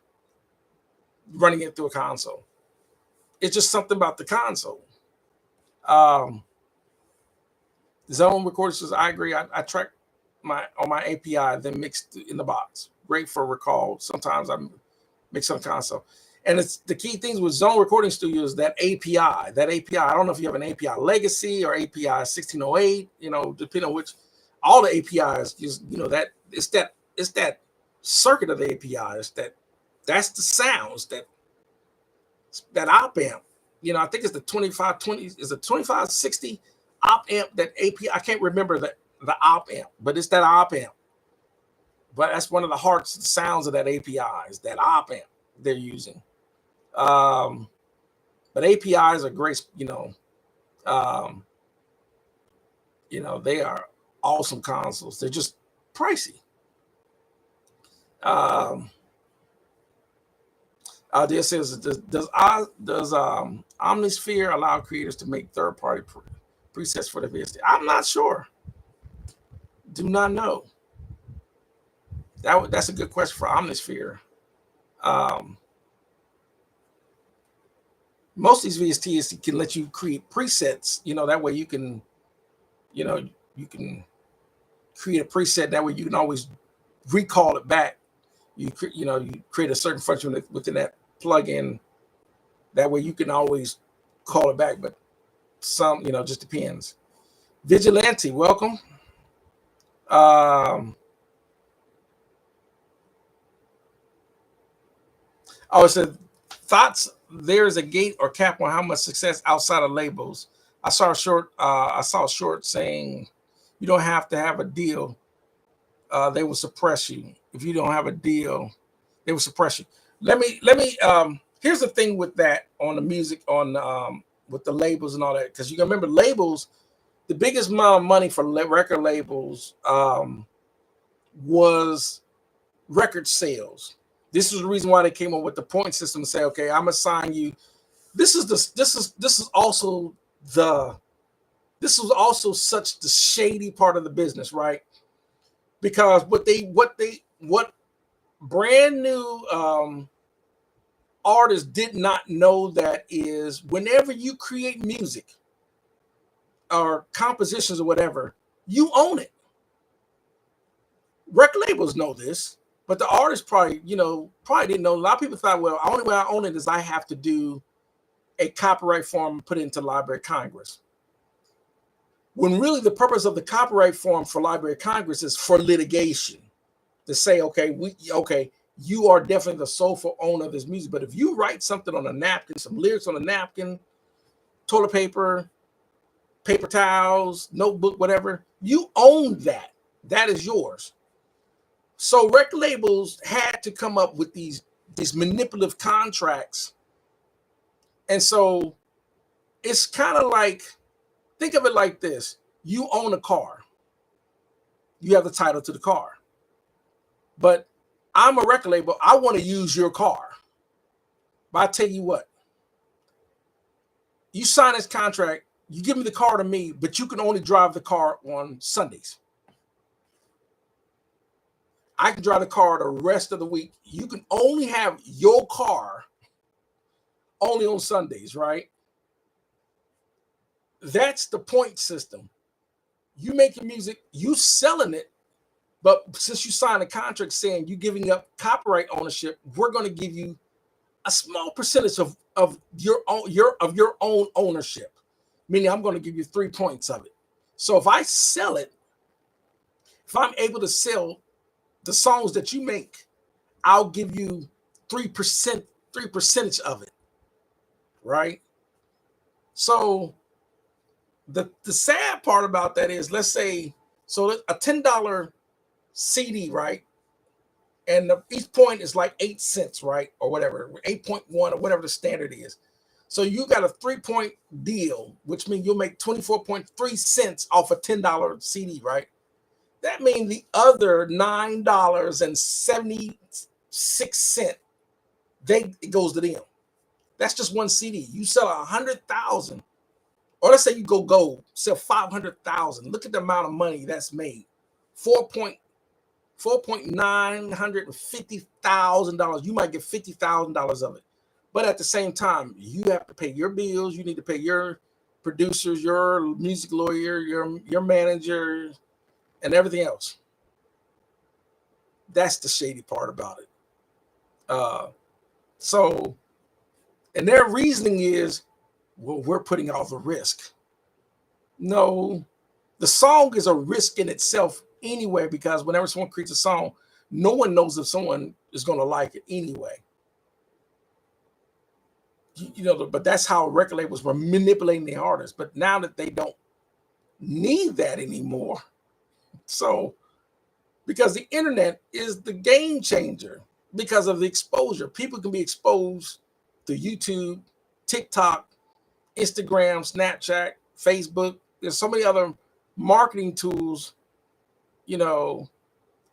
running it through a console. It's just something about the console. Zone Recorder says, I agree. I track on my API, then mixed in the box. Great for recall. Sometimes I mix on console. And it's the key things with Zone Recording Studio is that API. I don't know if you have an API Legacy or API 1608, depending on which. All the APIs, that it's that circuit of the API. That's the sounds that op amp. I think it's the 2520, is it 2560 op amp, that API. I can't remember the op amp, but it's that op amp. But that's one of the hearts, the sounds of that API is that op amp they're using. But APIs are great, they are awesome consoles. They're just pricey. This says, does Omnisphere allow creators to make third-party presets for the VST? I'm not sure. Do not know. That's a good question for Omnisphere. Most of these VSTs can let you create presets. That way you can, you can create a preset. That way you can always recall it back. You create a certain function within that plugin. That way you can always call it back. But some, just depends. Vigilante, welcome. It said, thoughts. There's a gate or cap on how much success outside of labels. I saw a short saying you don't have to have a deal. They will suppress you. If you don't have a deal, they will suppress you. Let me here's the thing with that on the music, on with the labels and all that, because you can remember labels, the biggest amount of money for record labels was record sales. This is the reason why they came up with the point system to say, okay, I'm assigning you. This is also such the shady part of the business, right? Because what brand new artists did not know that is, whenever you create music or compositions or whatever, you own it. Record labels know this, but the artists probably didn't know. A lot of people thought, well, the only way I own it is I have to do a copyright form and put it into Library of Congress. When really the purpose of the copyright form for Library of Congress is for litigation, to say, okay, you are definitely the sole owner of this music. But if you write something on a napkin, some lyrics on a napkin, toilet paper, paper towels, notebook, whatever, you own that. That is yours. So record labels had to come up with these manipulative contracts. And so it's kind of like, think of it like this. You own a car. You have the title to the car. But I'm a record label. I want to use your car. But I tell you what, you sign this contract, you give me the car to me, but you can only drive the car on Sundays. I can drive the car the rest of the week. You can only have your car only on Sundays, right? That's the point system. You making music, you selling it, but since you signed a contract saying you're giving up copyright ownership, we're going to give you a small percentage of your own ownership. Meaning I'm going to give you 3 points of it. So if I sell it, if I'm able to sell the songs that you make, I'll give you 3% of it, right? So The sad part about that is, let's say, so a $10 CD, right? And each point is like 8 cents, right? Or whatever, 8.1 or whatever the standard is. So you got a 3-point deal, which means you'll make 24.3 cents off a $10 CD, right? That means the other $9.76, it goes to them. That's just one CD. You sell 100,000, or let's say you go gold, sell 500,000. Look at the amount of money that's made. $4,950,000. You might get $50,000 of it. But at the same time, you have to pay your bills. You need to pay your producers, your music lawyer, your manager, and everything else. That's the shady part about it. So, and their reasoning is, well, we're putting all the risk. No, the song is a risk in itself anyway, because whenever someone creates a song, no one knows if someone is going to like it anyway. But that's how record labels were manipulating the artists. But now that they don't need that anymore, so because the internet is the game changer because of the exposure. People can be exposed to YouTube, TikTok, Instagram, Snapchat, Facebook. There's so many other marketing tools,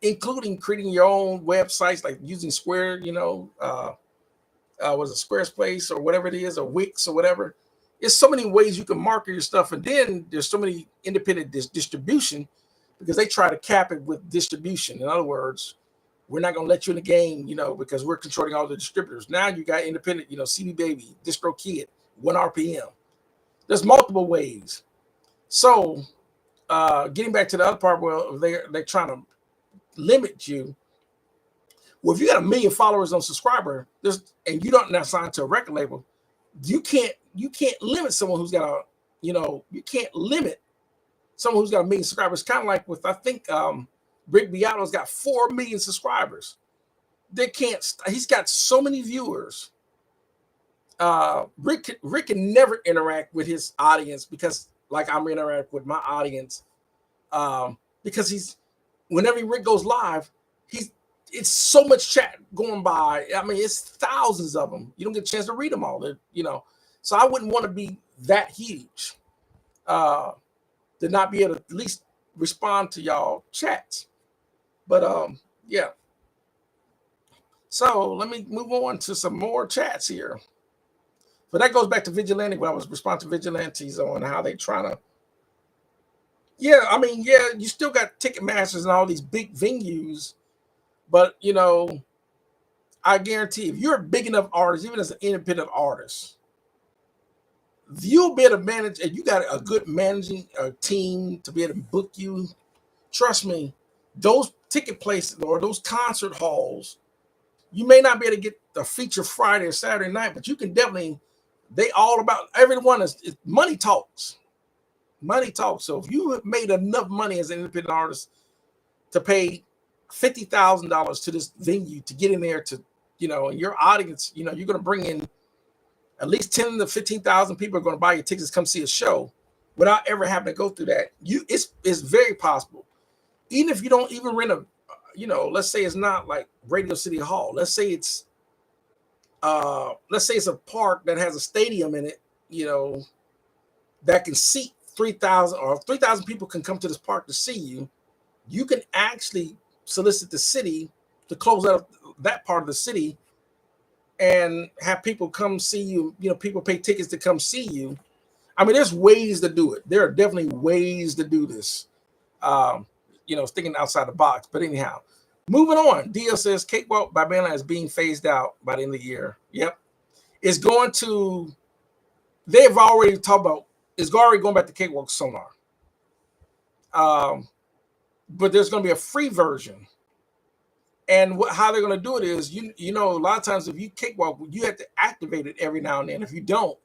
including creating your own websites, like using Square, was it Squarespace or whatever it is, or Wix or whatever. There's so many ways you can market your stuff. And then there's so many independent distribution, because they try to cap it with distribution. In other words, we're not going to let you in the game, because we're controlling all the distributors. Now you got independent, CD Baby, DistroKid, 1RPM. There's multiple ways. So getting back to the other part, well, they're trying to limit you. Well, if you got 1 million followers on subscriber, and you don't now sign to a record label, you can't limit someone who's got you can't limit someone who's got 1 million subscribers. Kind of like with, I think, Rick Beato's got 4 million subscribers. He's got so many viewers. Rick can never interact with his audience, because like I'm interacting with my audience, because whenever Rick goes live, it's so much chat going by. I mean, it's thousands of them. You don't get a chance to read them all. So I wouldn't want to be that huge to not be able to at least respond to y'all chats. But yeah. So let me move on to some more chats here. But that goes back to Vigilante, when I was responding to Vigilantes on how they trying to. Yeah, I mean, yeah, you still got Ticketmasters and all these big venues. But, I guarantee if you're a big enough artist, even as an independent artist, you'll be able to manage, and you got a good managing team to be able to book you. Trust me, those ticket places or those concert halls, you may not be able to get the feature Friday or Saturday night, but you can definitely, everyone is money talks. Money talks. So if you have made enough money as an independent artist to pay $50,000 to this venue to get in there, to and your audience, you're going to bring in at least 10 to 15,000 people are going to buy your tickets to come see a show without ever having to go through that. It's very possible. Even if you don't even rent let's say it's not like Radio City Hall. Let's say it's a park that has a stadium in it, that can seat 3,000, or 3,000 people can come to this park to see you. You can actually solicit the city to close out that part of the city and have people come see you. People pay tickets to come see you. I mean, there's ways to do it. There are definitely ways to do this. Thinking outside the box. But anyhow, moving on. DL says Cakewalk by Bandland is being phased out by the end of the year. Yep. They've already talked about, it's already going back to Cakewalk Sonar. But there's going to be a free version. And how they're going to do it is, a lot of times if you Cakewalk, you have to activate it every now and then. If you don't,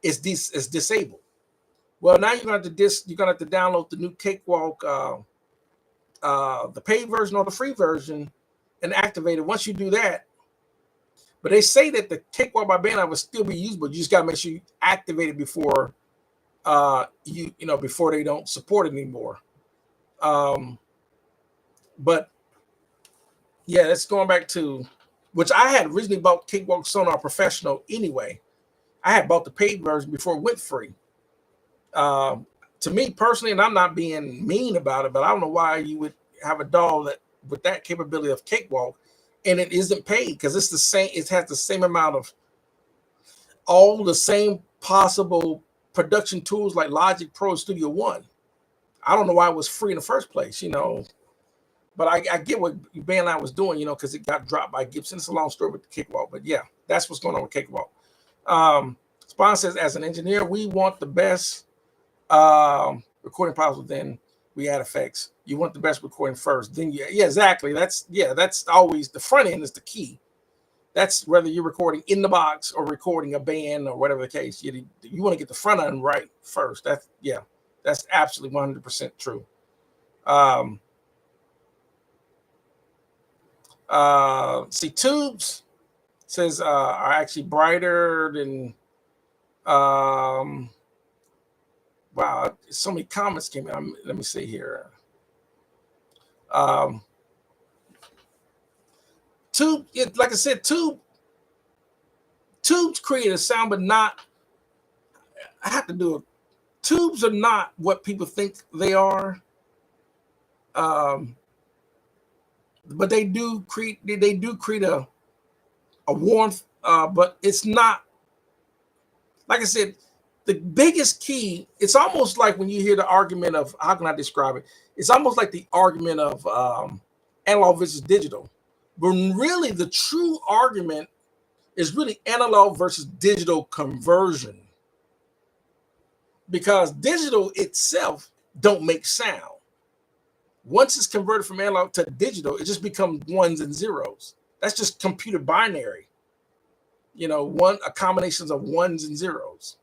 it's disabled. Well, now you're going to have to download the new Cakewalk, the paid version or the free version, and activate it. Once you do that, but they say that the Cakewalk by Bandland will still be usable. You just got to make sure you activate it before before they don't support it anymore. But yeah, that's going back to which I had originally bought Cakewalk Sonar Professional anyway. I had bought the paid version before it went free. To me personally, and I'm not being mean about it, but I don't know why you would have a DAW that with that capability of Cakewalk and it isn't paid, because it's the same. It has the same amount of all the same possible production tools like Logic Pro Studio One. I don't know why it was free in the first place, but I get what Bandline was doing, because it got dropped by Gibson. It's a long story with the Cakewalk, but yeah, that's what's going on with Cakewalk. Spawn says, as an engineer, we want the best recording possible, then we add effects. You want the best recording first, then yeah, exactly. That's always the front end is the key. That's whether you're recording in the box or recording a band or whatever the case. You want to get the front end right first. That's absolutely 100% true. See, tubes says are actually brighter than wow, so many comments came in. Let me see here. Tube, like I said, tubes create a sound, but not. I have to do it. Tubes are not what people think they are. But they do create a warmth. But it's not. Like I said, the biggest key. It's almost like when you hear the argument of, how can I describe it? It's almost like the argument of analog versus digital. When really the true argument is really analog versus digital conversion, because digital itself don't make sound. Once it's converted from analog to digital, it just becomes ones and zeros. That's just computer binary. A combinations of ones and zeros.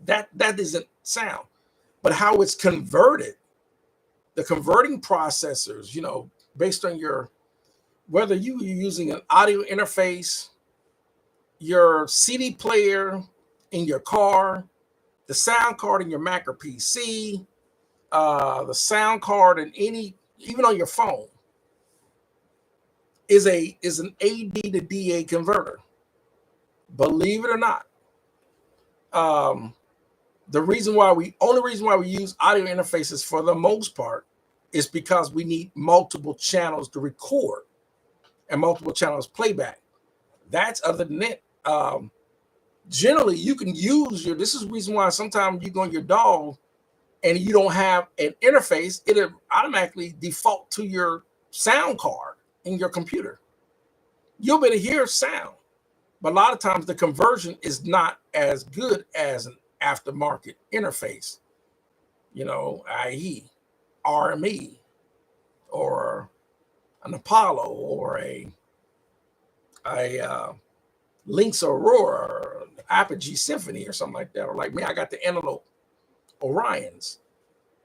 That isn't sound. But how it's converted, the converting processors, based on whether you're using an audio interface, your CD player in your car, the sound card in your Mac or PC, the sound card in even on your phone, is an AD to DA converter. Believe it or not. The only reason why we use audio interfaces for the most part is because we need multiple channels to record and multiple channels playback. That's other than it. Generally, you can use this is the reason why sometimes you go on your DAW and you don't have an interface, it'll automatically default to your sound card in your computer. You'll be able to hear sound, but a lot of times the conversion is not as good as an aftermarket interface, i.e. RME or an Apollo or a Lynx Aurora or Apogee Symphony or something like that. Or like me, I got the Antelope Orions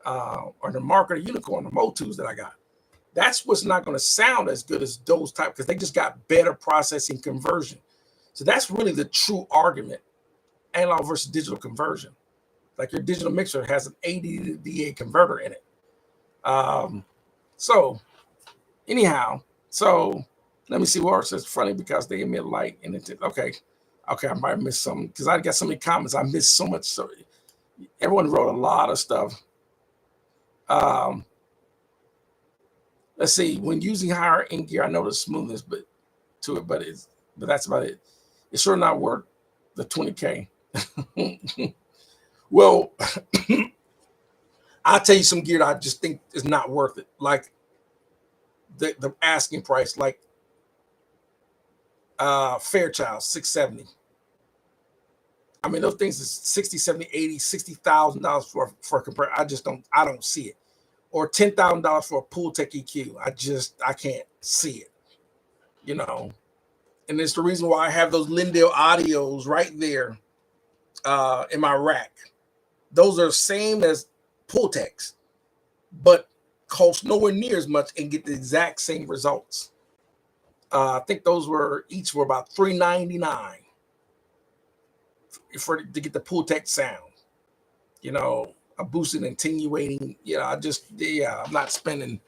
or the Marker Unicorn, the Motus that I got. That's what's not going to sound as good as those type, because they just got better processing conversion. So that's really the true argument, analog versus digital conversion. Like your digital mixer has an AD to DA converter in it. So anyhow, let me see what it says. Funny because they emit light and it. Okay, I might have missed some because I got so many comments. I missed so much. So everyone wrote a lot of stuff. Let's see. When using higher in gear, I noticed smoothness, but that's about it. It's sure not worth the 20K. Well, I'll tell you some gear that I just think is not worth it. Like the asking price, like Fairchild 670. I mean, those things is 60, 70, 80, $60,000 for a compare. I don't see it. Or $10,000 for a Pultec EQ. I can't see it. And it's the reason why I have those Lindale Audios right there in my rack. Those are the same as Pultecs, but cost nowhere near as much and get the exact same results. I think those each were about $399 to get the Pultec sound. a boosted attenuating. I'm not spending.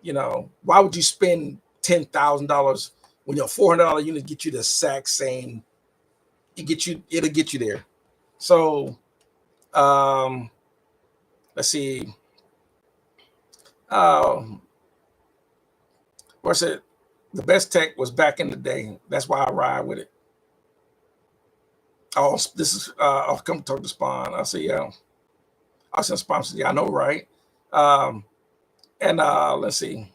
Why would you spend $10,000 when your $400 unit get you the exact same? It'll get you there. So, let's see. What's it? The best tech was back in the day. That's why I ride with it. Oh, this is I'll come talk to Spawn. I'll say, yeah. I'll send Spawn. Yeah, I know, right? And let's see.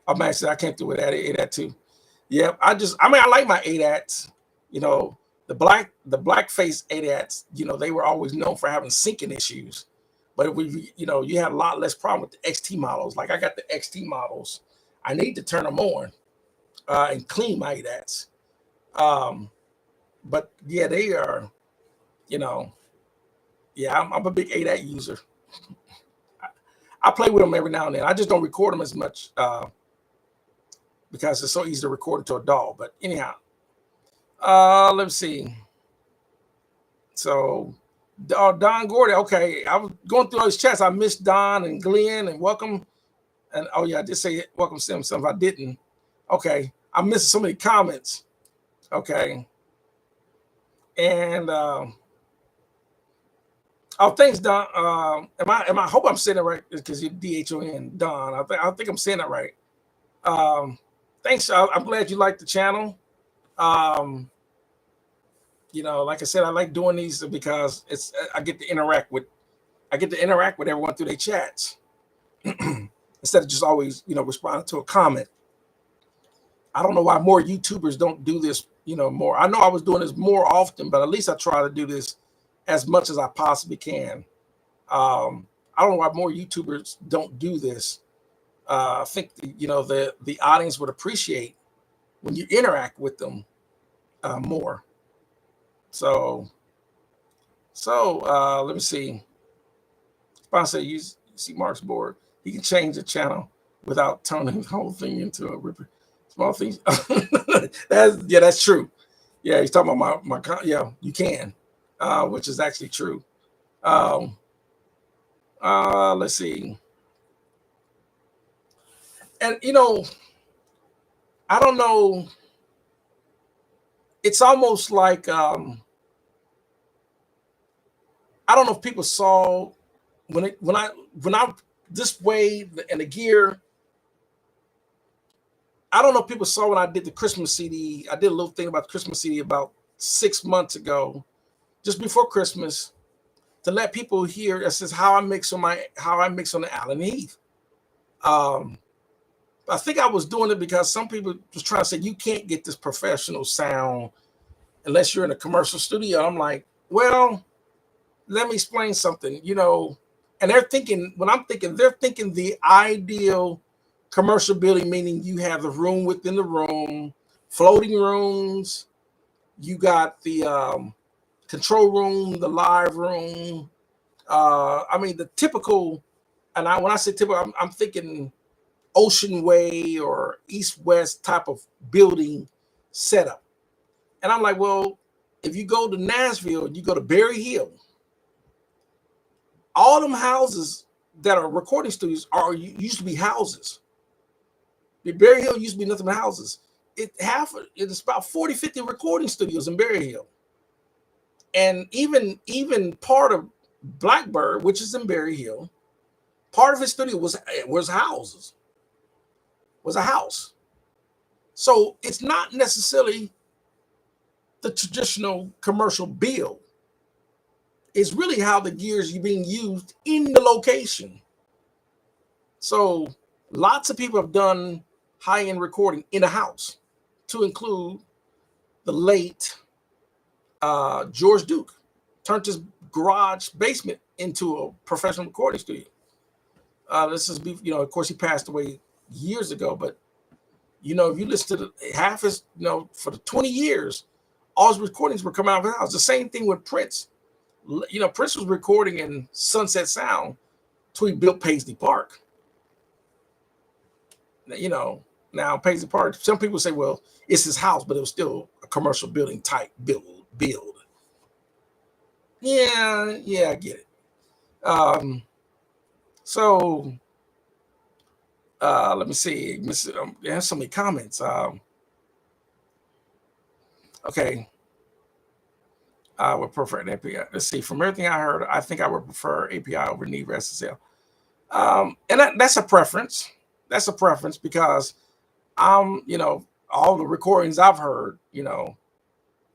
Oh man, I came through with that ADAT too. Yeah, I like my ADATs. The blackface ADATs, they were always known for having syncing issues. But you had a lot less problem with the XT models. Like I got the XT models. I need to turn them on and clean my ADATs. But yeah, they are, I'm a big ADAT user. I play with them every now and then. I just don't record them as much because it's so easy to record it to a DAW. But anyhow, let's see. So, Don Gordy. Okay, I was going through all these chats. I missed Don and Glenn and welcome. And oh yeah, I did say welcome Sim. If I didn't, okay, I missed so many comments. Okay, and thanks, Don. I hope I'm saying it right because you're DHON, Don. I think I'm saying it right. Thanks. I'm glad you like the channel. Like I said, I like doing these because I get to interact with everyone through their chats instead of just always, responding to a comment. I don't know why more YouTubers don't do this, more. I know I was doing this more often, but at least I try to do this as much as I possibly can. I don't know why more YouTubers don't do this. I think the audience would appreciate when you interact with them more. So let me see. Sponsor, you see Mark's board. He can change the channel without turning the whole thing into a ripper. Small things. That's true. Yeah, he's talking about my yeah, you can, which is actually true. Let's see. And I don't know. It's almost like I don't know if people saw when I this way and the gear. I don't know if people saw when I did the Christmas CD. I did a little thing about the Christmas CD about 6 months ago, just before Christmas, to let people hear. It says how I mix on the Allen Heath. I think I was doing it because some people was trying to say you can't get this professional sound unless you're in a commercial studio. I'm like, well, let me explain something, and they're thinking the ideal commercial building, meaning you have the room within the room, floating rooms, you got the control room, the live room. The typical, and when I say typical, I'm thinking Ocean Way or East-West type of building setup. And I'm like, well, if you go to Nashville, you go to Berry Hill, all them houses that are recording studios used to be houses. The Berry Hill used to be nothing but houses. It's about 40, 50 recording studios in Berry Hill. And even part of Blackbird, which is in Berry Hill, part of his studio was houses. Was a house. So it's not necessarily the traditional commercial build. It's really how the gear is being used in the location. So lots of people have done high-end recording in a house, to include the late George Duke. Turned his garage basement into a professional recording studio. This is, of course, he passed away years ago, but if you listen to half his, for the 20 years, all his recordings were coming out of his house. The same thing with Prince. Prince was recording in Sunset Sound till he built Paisley Park. Now Paisley Park, some people say, well, it's his house, but it was still a commercial building type build. Yeah, I get it. So let me see. There's so many comments. Okay. I would prefer an API. Let's see. From everything I heard, I think I would prefer API over Neve SSL. And that's a preference. That's a preference because all the recordings I've heard,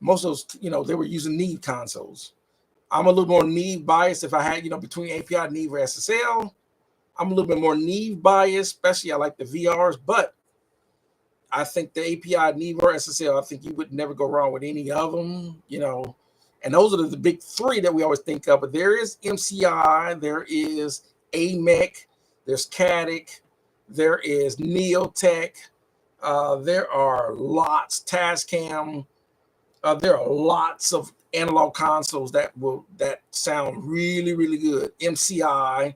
most of those, they were using Neve consoles. I'm a little more Neve biased. If I had, between API, Neve, or SSL, I'm a little bit more Neve biased, especially I like the VRs, but I think the API, Neve, or SSL, I think you would never go wrong with any of them, and those are the big three that we always think of. But there is MCI, there is AMEC, there's Cadec, there is Neotech, there are lots, Tascam, there are lots of analog consoles that sound really, really good, MCI,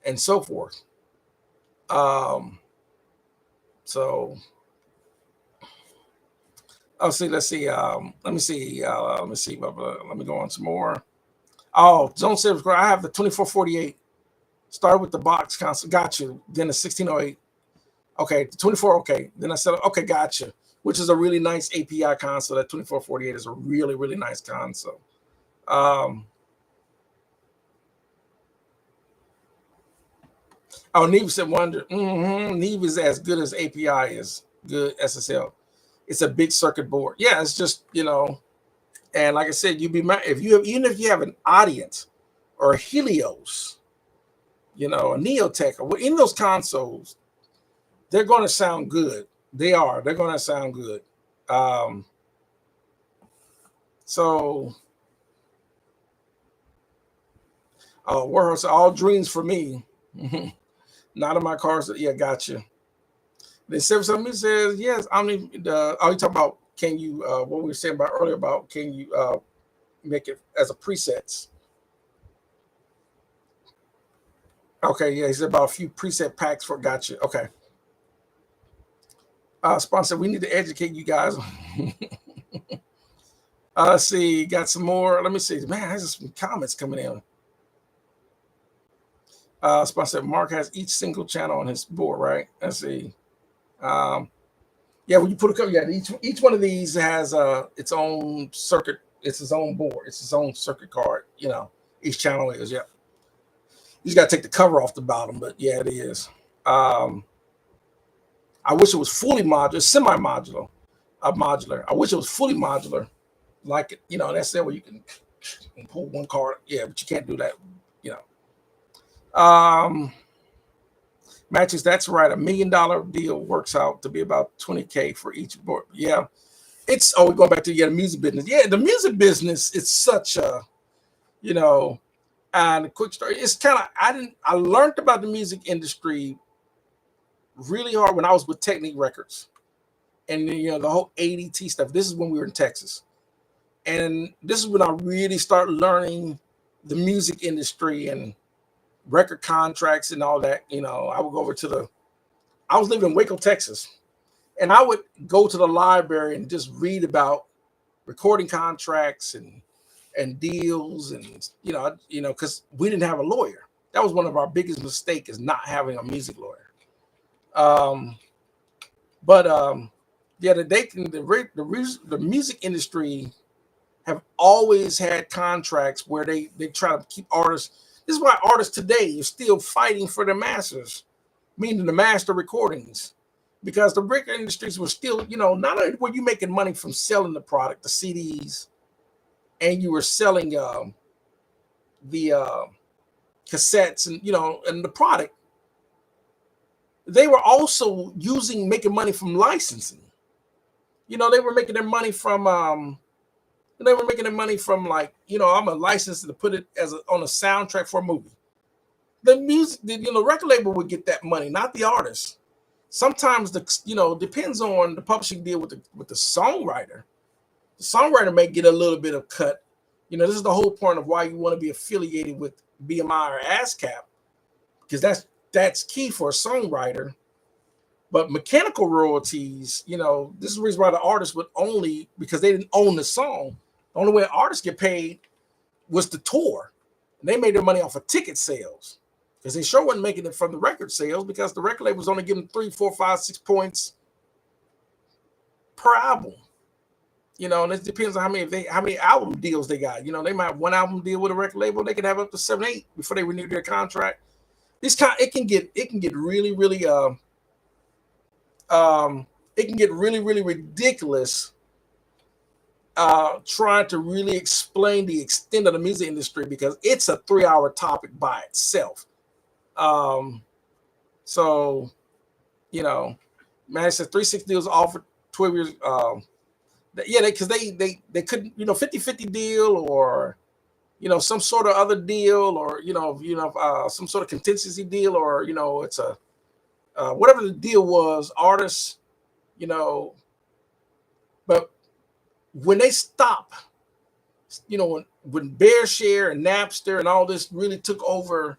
and so forth. So let's see. Let me see. Let me see. Let me go on some more. Oh, Zone Service. I have the 2448. Started with the box console. Got you. Then the 1608. Okay, the 24. Okay. Then I said, okay, got you. Which is a really nice API console. That 2448 is a really, really nice console. Neve said wonder. Neve is as good as API is good SSL. It's a big circuit board. Yeah, it's just, and like I said, you'd be mad even if you have an Audience or a Helios, a Neotech, or in those consoles, they're going to sound good. They're going to sound good. Warehouse, all dreams for me. Not in my cars. Yeah, gotcha. Then somebody says, yes, I mean, you talk about, can you, what we were saying about earlier about, can you make it as a presets? Okay, yeah, he said about a few preset packs for, gotcha. Okay. Sponsor, we need to educate you guys. Let's see, got some more. Let me see. Man, there's some comments coming in. Sponsor, Mark has each single channel on his board, right? Let's see. Yeah, when you put a couple, yeah, each one of these has its own circuit. It's its own board. It's its own circuit card. Each channel is. Yeah. You just got to take the cover off the bottom, but yeah, it is. I wish it was fully modular, semi-modular, modular. I wish it was fully modular, like that's it where you can pull one card. Yeah, but you can't do that. Matches, that's right. $1 million deal works out to be about $20K for each board. Yeah, we're going back to the music business. Yeah, the music business, it's such a, and a quick story. It's kind of I learned about the music industry really hard when I was with Technique Records, and the whole ADT stuff. This is when we were in Texas, and this is when I really started learning the music industry and record contracts and all that. I would go over I was living in Waco, Texas, and I would go to the library and just read about recording contracts and deals, and because we didn't have a lawyer. That was one of our biggest mistakes, is not having a music lawyer. Yeah, the music industry have always had contracts where they try to keep artists. This is why artists today are still fighting for the masters, meaning the master recordings, because the record industries were still, not only were you making money from selling the product, the CDs, and you were selling the cassettes and and the product, they were also making money from licensing. They were making their money from like, I'm a license to put it on a soundtrack for a movie. The music, the record label would get that money, not the artist. Sometimes depends on the publishing deal with the songwriter. The songwriter may get a little bit of cut. This is the whole point of why you want to be affiliated with BMI or ASCAP, because that's key for a songwriter. But mechanical royalties, this is the reason why the artist would only, because they didn't own the song. The only way artists get paid was the tour. And they made their money off of ticket sales because they sure wasn't making it from the record sales because the record label was only giving 3, 4, 5, 6 points per album. You know, and it depends on how many album deals they got. You know, they might have one album deal with a record label, they could have up to 7, 8 before they renew their contract. It can get really, really it can get really, really ridiculous trying to really explain the extent of the music industry because it's a 3-hour topic by itself. So, you know, man, it says 360 deals offered 12 years. Yeah, because they couldn't, you know, 50-50 deal or, you know, some sort of other deal or, some sort of contingency deal or, you know, it's a, whatever the deal was, artists, you know, but when they stop, you know, when BearShare and Napster and all this really took over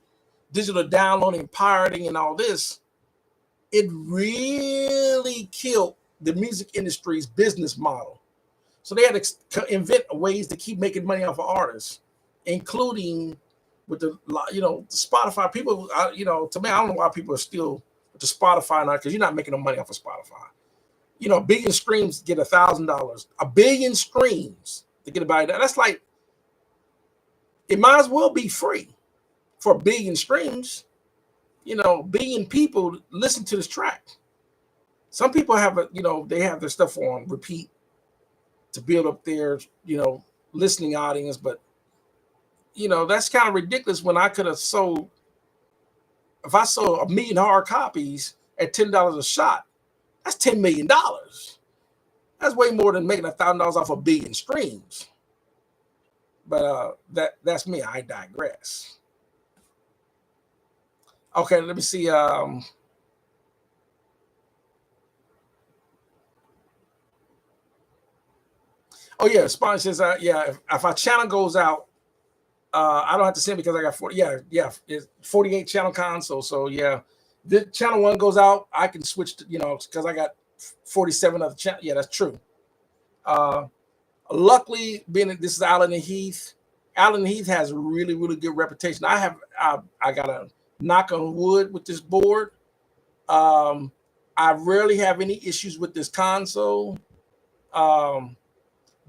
digital downloading, pirating and all this, it really killed the music industry's business model. So they had to invent ways to keep making money off of artists, including with the, you know, Spotify. People, you know, to me, I don't know why people are still with the Spotify now because you're not making no money off of Spotify. You know, 1 billion streams get $1,000. 1 billion streams to get about that. That's like, it might as well be free for 1 billion streams. You know, 1 billion people listen to this track. Some people have a, you know, they have their stuff on repeat to build up their, you know, listening audience. But, you know, that's kind of ridiculous when I could have sold, if I sold 1 million hard copies at $10 a shot, that's $10 million. That's way more than making $1,000 off 1 billion streams. But that's me. I digress. Okay, let me see. Oh yeah, Spawn says, yeah, if our channel goes out, I don't have to send because I got 40. Yeah, it's 48 channel console. So yeah, the channel 1 goes out, I can switch to, you know, because I got 47 other channel. Yeah, that's true. Luckily, being this is Allen and Heath. Allen and Heath has a really, really good reputation. I got a knock on wood with this board. I rarely have any issues with this console.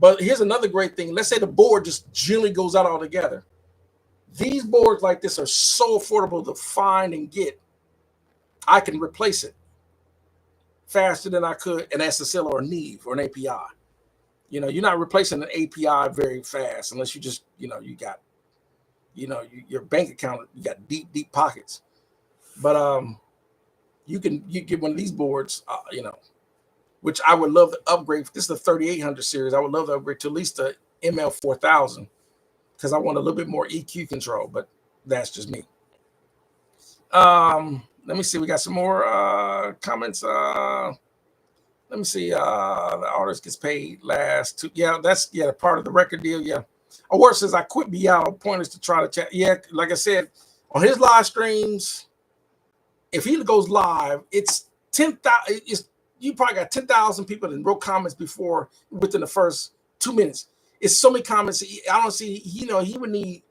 But here's another great thing. Let's say the board just generally goes out altogether. These boards like this are so affordable to find and get. I can replace it faster than I could an SSL or a Neve or an API. You know, you're not replacing an API very fast unless you just, you know, you got, you know, your bank account, you got deep, deep pockets. But you get one of these boards, you know, which I would love to upgrade. This is the 3800 series. I would love to upgrade to at least the ML4000 because I want a little bit more EQ control, but that's just me. Let me see. We got some more comments. Let me see. The artist gets paid last. Yeah, that's part of the record deal. Yeah. Award says I quit Beato. Pointers to try to chat. Yeah, like I said, on his live streams, if he goes live, it's 10,000. You probably got 10,000 people that wrote comments before within the first 2 minutes. It's so many comments. I don't see. You know, he would need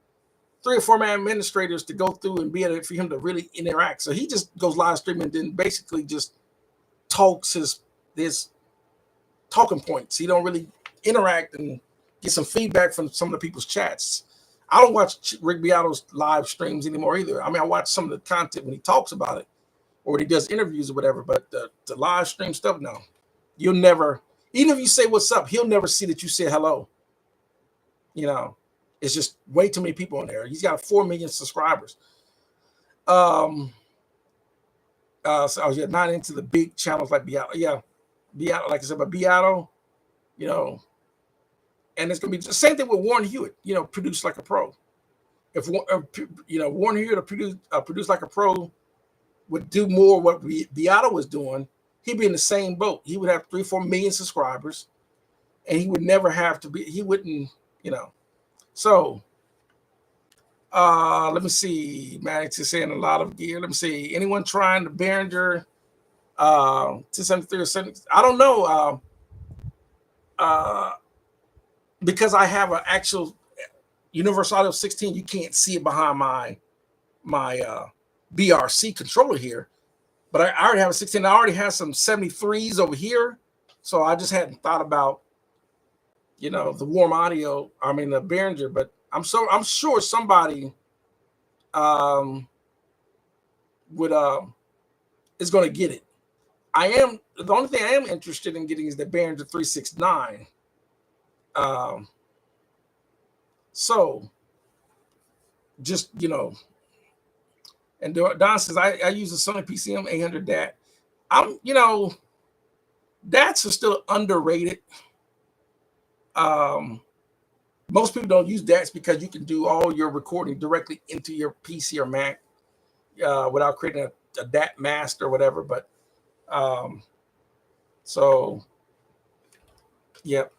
3 or 4 man administrators to go through and be able for him to really interact. So he just goes live streaming and then basically just talks his talking points. He don't really interact and get some feedback from some of the people's chats. I don't watch Rick Beato's live streams anymore either. I mean, I watch some of the content when he talks about it or when he does interviews or whatever, but the live stream stuff, no. You'll never, even if you say what's up, he'll never see that you said hello. You know, it's just way too many people on there. He's got 4 million subscribers. So yeah, not into the big channels like Beato. Yeah, Beato, like I said, but Beato, you know, and it's gonna be the same thing with Warren Hewitt. You know, produce like a pro. If you know Warren Hewitt produce like a pro would do more what Beato was doing, he'd be in the same boat. He would have 3 or 4 million subscribers, and he would never have to be. He wouldn't, you know. So, let me see. Maddox is saying a lot of gear. Let me see. Anyone trying the Behringer 273 or 70? I don't know. Because I have an actual Universal Audio 16, you can't see it behind my BRC controller here, but I already have a 16. I already have some 73s over here, so I just hadn't thought about, you know, the Warm Audio. I mean the Behringer, but I'm sure somebody would is going to get it. The only thing I am interested in getting is the Behringer 369. So just, you know, and Don says I use a Sony PCM 800 DAT. You know, DATs are still underrated. Most people don't use DATs because you can do all your recording directly into your PC or Mac without creating a DAT mask or whatever. But so, yep.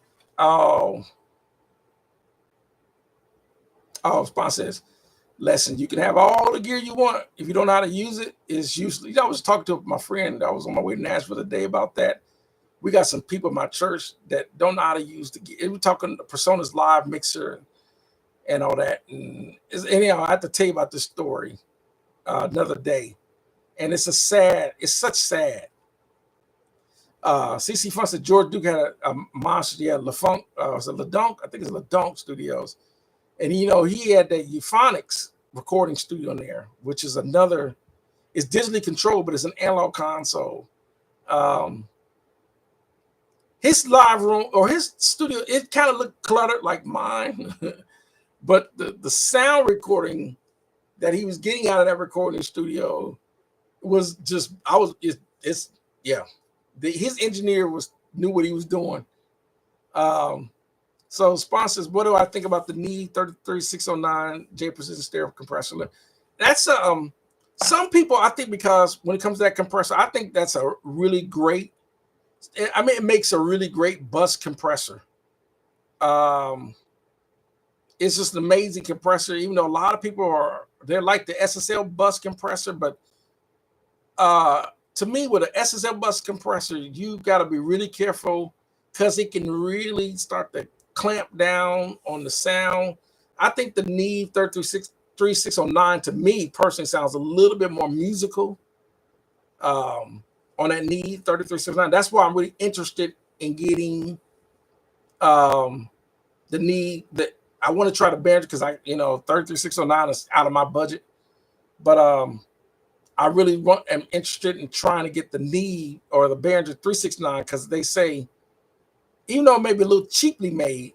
Spawn says, lesson, you can have all the gear you want. If you don't know how to use it, it's useless. I was talking to my friend. I was on my way to Nashville today about that. We got some people in my church that don't know how to use the gear. We're talking the Personas Live mixer and all that. And anyhow, I have to tell you about this story another day. And it's such sad. CC Fun said George Duke had a monster. Yeah, LaFunk, was it LaDunk? I think it's LaDunk Studios. And, you know, he had the Euphonics recording studio in there, which is it's digitally controlled, but it's an analog console. His live room or his studio, it kind of looked cluttered like mine, but the sound recording that he was getting out of that recording studio was just, his engineer knew what he was doing. So sponsors, what do I think about the Neve 33609 J Precision Stereo Compressor? That's some people, I think, because when it comes to that compressor, I think that's a really great, I mean, it makes a really great bus compressor. It's just an amazing compressor, even though a lot of people they're like the SSL bus compressor, but to me, with an SSL bus compressor, you got to be really careful because it can really start to clamp down on the sound. I think the Neve 3609 to me personally sounds a little bit more musical on that Neve 3369. That's why I'm really interested in getting the Neve. That I want to try the Behringer because 33609 is out of my budget, but I really am interested in trying to get the Neve or the Behringer 369 because they say, even though it may be a little cheaply made,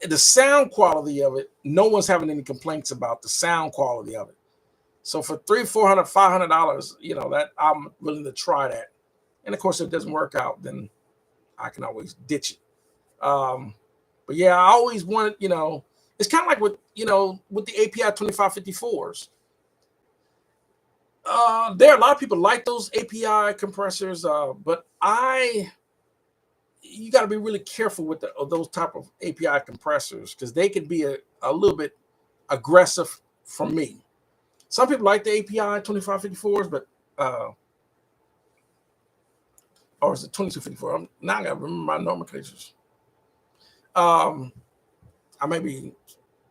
the sound quality of it, no one's having any complaints about the sound quality of it. So for $300, $400, $500, you know, that I'm willing to try that. And of course, if it doesn't work out, then I can always ditch it. But yeah, I always wanted, you know, it's kind of like with the API 2554s. There are a lot of people like those API compressors, but you got to be really careful with those type of API compressors because they can be a little bit aggressive for me. Some people like the API 2554s, but or is it 2254? Now I got to remember my nomenclatures. I may be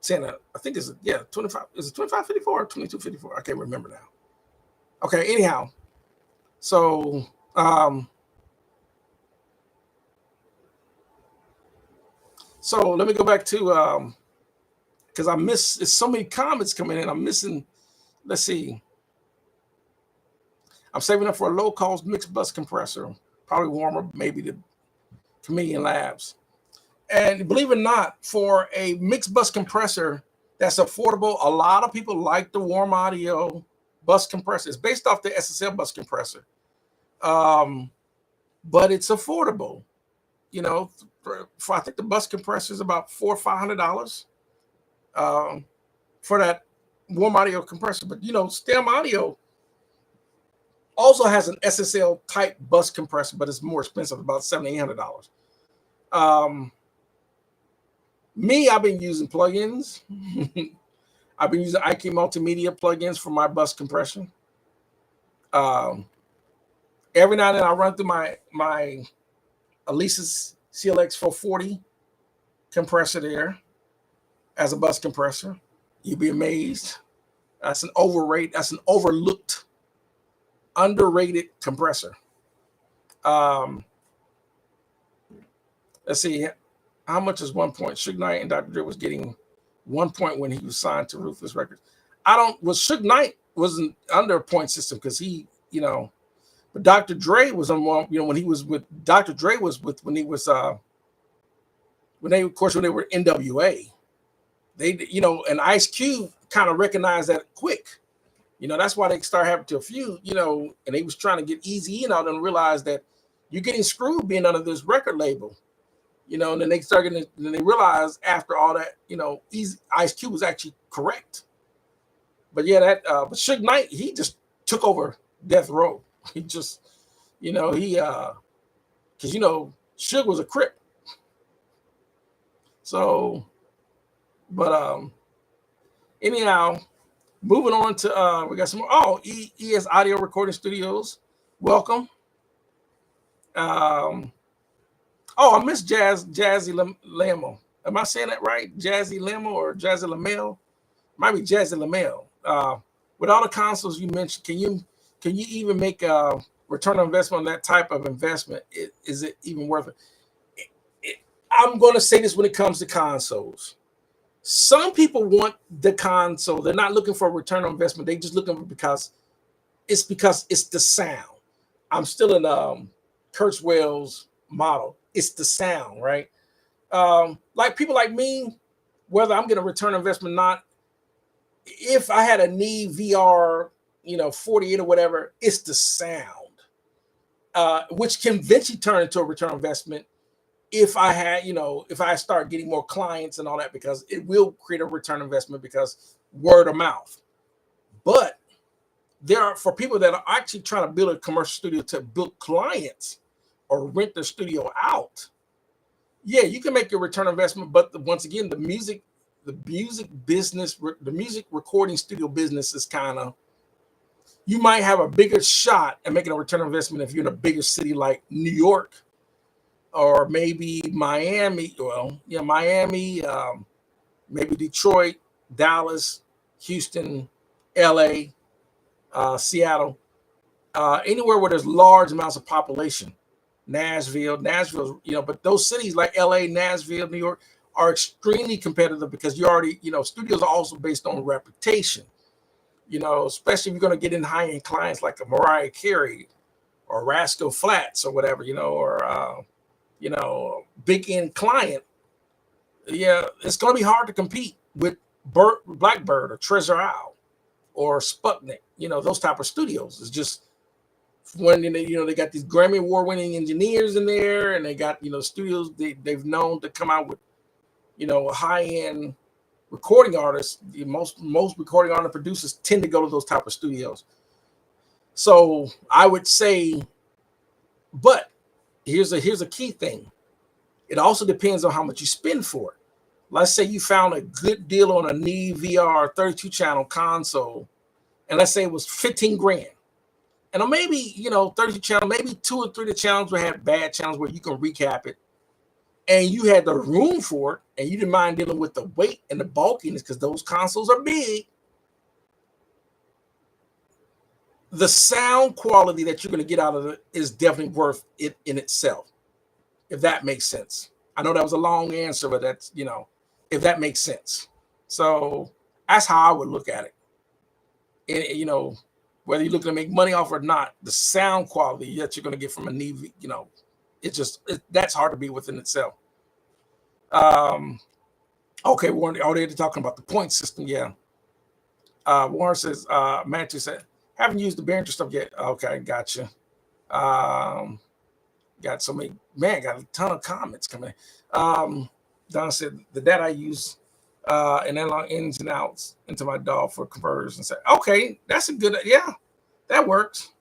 saying that. I think it's 25. Is it 2554 or 2254? I can't remember now. Okay, anyhow, so so let me go back to because it's so many comments coming in. I'm missing. Let's see. I'm saving up for a low-cost mixed bus compressor, probably warmer, maybe the Chameleon Labs. And believe it or not, for a mixed bus compressor that's affordable, a lot of people like the Warm Audio bus compressor. It's based off the SSL bus compressor, but it's affordable. You know, for I think the bus compressor is about $400 or $500 for that Warm Audio compressor. But you know, STEM Audio also has an SSL type bus compressor, but it's more expensive, about $700, $800. Me, I've been using plugins. I've been using IK Multimedia plugins for my bus compression. Every now and then I run through my Alesis CLX 440 compressor there. as a bus compressor. You'd be amazed. That's an overlooked, underrated compressor. Let's see, how much is 1 point? Suge Knight and Dr. Dre was getting 1 point when he was signed to Ruthless Records. Suge Knight wasn't under a point system because he, but Dr. Dre was on one, when he was with Dr. Dre was with when he was when they were NWA. They, and Ice Cube kind of recognized that quick. That's why they started having to a few, and they was trying to get Easy out and realize that you're getting screwed being under this record label. And then they realized after all that, Ice Cube was actually correct. But yeah, but Suge Knight, he just took over Death Row. He just, because Suge was a Crip. So, but anyhow, moving on to we got some more. Oh, ES Audio Recording Studios, welcome. I miss Jazzy Lamo. Am I saying that right? Jazzy Lamo or Jazzy Lamel? Might be Jazzy Lamel. With all the consoles you mentioned, can you even make a return on investment on that type of investment? Is it even worth it? I'm going to say this when it comes to consoles. Some people want the console. They're not looking for a return on investment. They just looking for because it's the sound. I'm still in Kurzweil's model. It's the sound, right? Like people like me, whether I'm getting a return on investment or not, if I had a Neve VR, 48 or whatever, it's the sound, which can eventually turn into a return on investment if I had, if I start getting more clients and all that, because it will create a return investment because word of mouth. But there are, for people that are actually trying to build a commercial studio to build clients or rent their studio out, yeah, you can make your return on investment. But once again, the music business, the music recording studio business is kind of, you might have a bigger shot at making a return on investment if you're in a bigger city like New York, or maybe Miami. Well, yeah, Miami, maybe Detroit, Dallas, Houston, LA, Seattle, anywhere where there's large amounts of population. Nashville, but those cities like LA, Nashville, New York are extremely competitive because you already, studios are also based on reputation, especially if you're going to get in high-end clients like a Mariah Carey or Rascal Flatts or whatever, or big end client. Yeah, it's going to be hard to compete with Blackbird or Treasure Isle or Sputnik, those type of studios. It's just when they got these Grammy Award-winning engineers in there, and they got studios they've known to come out with high-end recording artists. The most recording artist producers tend to go to those type of studios. So I would say, but here's a key thing. It also depends on how much you spend for it. Let's say you found a good deal on a Neve VR 32 channel console, and let's say it was 15 grand. And maybe 32 channel, maybe 2 or 3 of the channels will have bad channels where you can recap it, and you had the room for it, and you didn't mind dealing with the weight and the bulkiness because those consoles are big. The sound quality that you're going to get out of it is definitely worth it in itself, if that makes sense. I know that was a long answer, but that's, if that makes sense. So that's how I would look at it. And, whether you're looking to make money off or not, the sound quality that you're going to get from a Neve, that's hard to be within itself. Okay, Warren, already talking about the point system. Yeah. Warren says, Matthew said, haven't used the Behringer stuff yet. Okay, gotcha. Got so many, got a ton of comments coming in. Don said, the data I use and then long ins and outs into my DAW for converters and say, okay, that's a good, yeah, that works.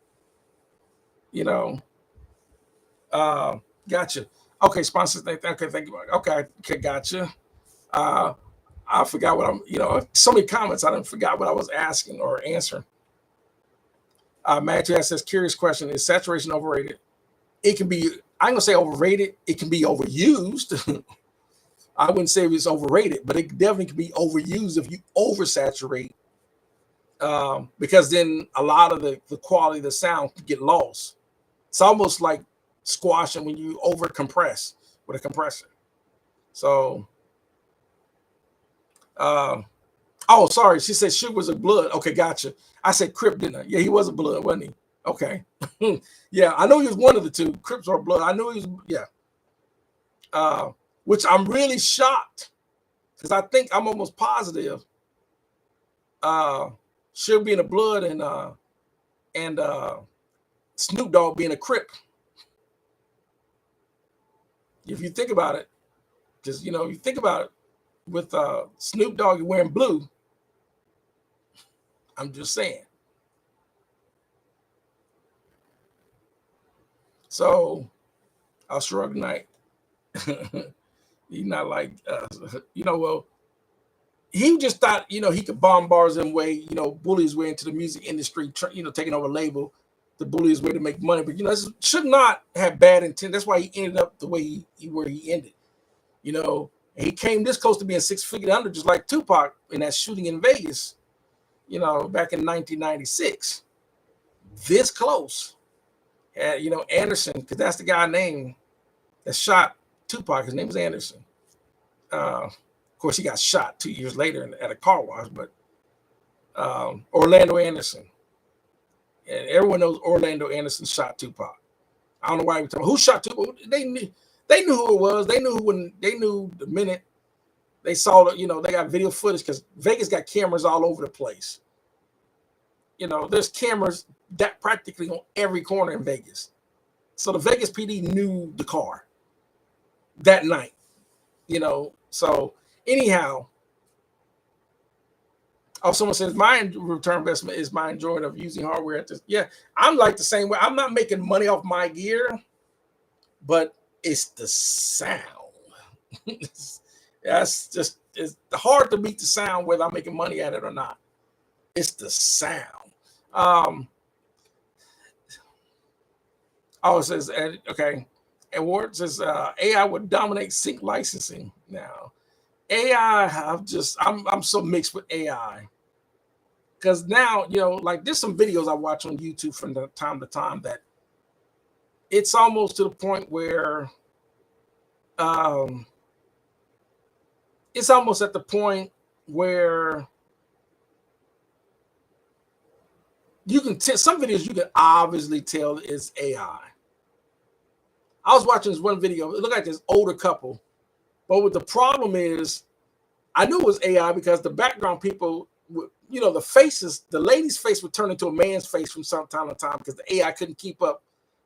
Gotcha. Okay, sponsors, okay, thank you. Okay, gotcha. I forgot what I'm, so many comments, I didn't forgot what I was asking or answering. Matthew says, curious question, is saturation overrated? It can be, I'm going to say overrated. It can be overused. I wouldn't say it's overrated, but it definitely can be overused if you oversaturate, because then a lot of the quality of the sound can get lost. It's almost like squashing when you over compress with a compressor. So, oh, sorry. She said Suge was a blood. Okay, gotcha. I said Crip, didn't I? Yeah, he was a blood, wasn't he? Okay. Yeah, I know he was one of the two, Crips or blood. I knew he was, yeah. Which I'm really shocked, because I think I'm almost positive Suge being a blood and Snoop Dogg being a Crip. If you think about it, just you think about it, with Snoop Dogg wearing blue. I'm just saying. So I'll shrug Knight. He's not like well, he just thought he could bomb bars and way, bully his way into the music industry, taking over label, the bully his way to make money. But this should not have bad intent. That's why he ended up the way where he ended. And he came this close to being 6 feet under, just like Tupac in that shooting in Vegas, back in 1996. This close. Anderson, because that's the guy name that shot Tupac. His name was Anderson. Of course, he got shot 2 years later at a car wash, but Orlando Anderson. And everyone knows Orlando Anderson shot Tupac. I don't know why we talking about who shot Tupac. They knew who it was. They knew the minute they saw the, they got video footage, because Vegas got cameras all over the place. There's cameras that practically on every corner in Vegas. So the Vegas PD knew the car that night, So anyhow, someone says my return investment is my enjoyment of using hardware at this. Yeah, I'm like the same way. I'm not making money off my gear, but it's the sound. It's hard to beat the sound whether I'm making money at it or not. It's the sound. It says, okay. And Ward says AI would dominate sync licensing now. AI, I'm so mixed with AI, because now like there's some videos I watch on YouTube from time to time that it's almost to the point where it's almost at the point where you can tell some videos you can obviously tell it's AI. I was watching this one video. It looked like this older couple, but what the problem is, I knew it was AI because the background people, the faces, the lady's face would turn into a man's face from time to time because the AI couldn't keep up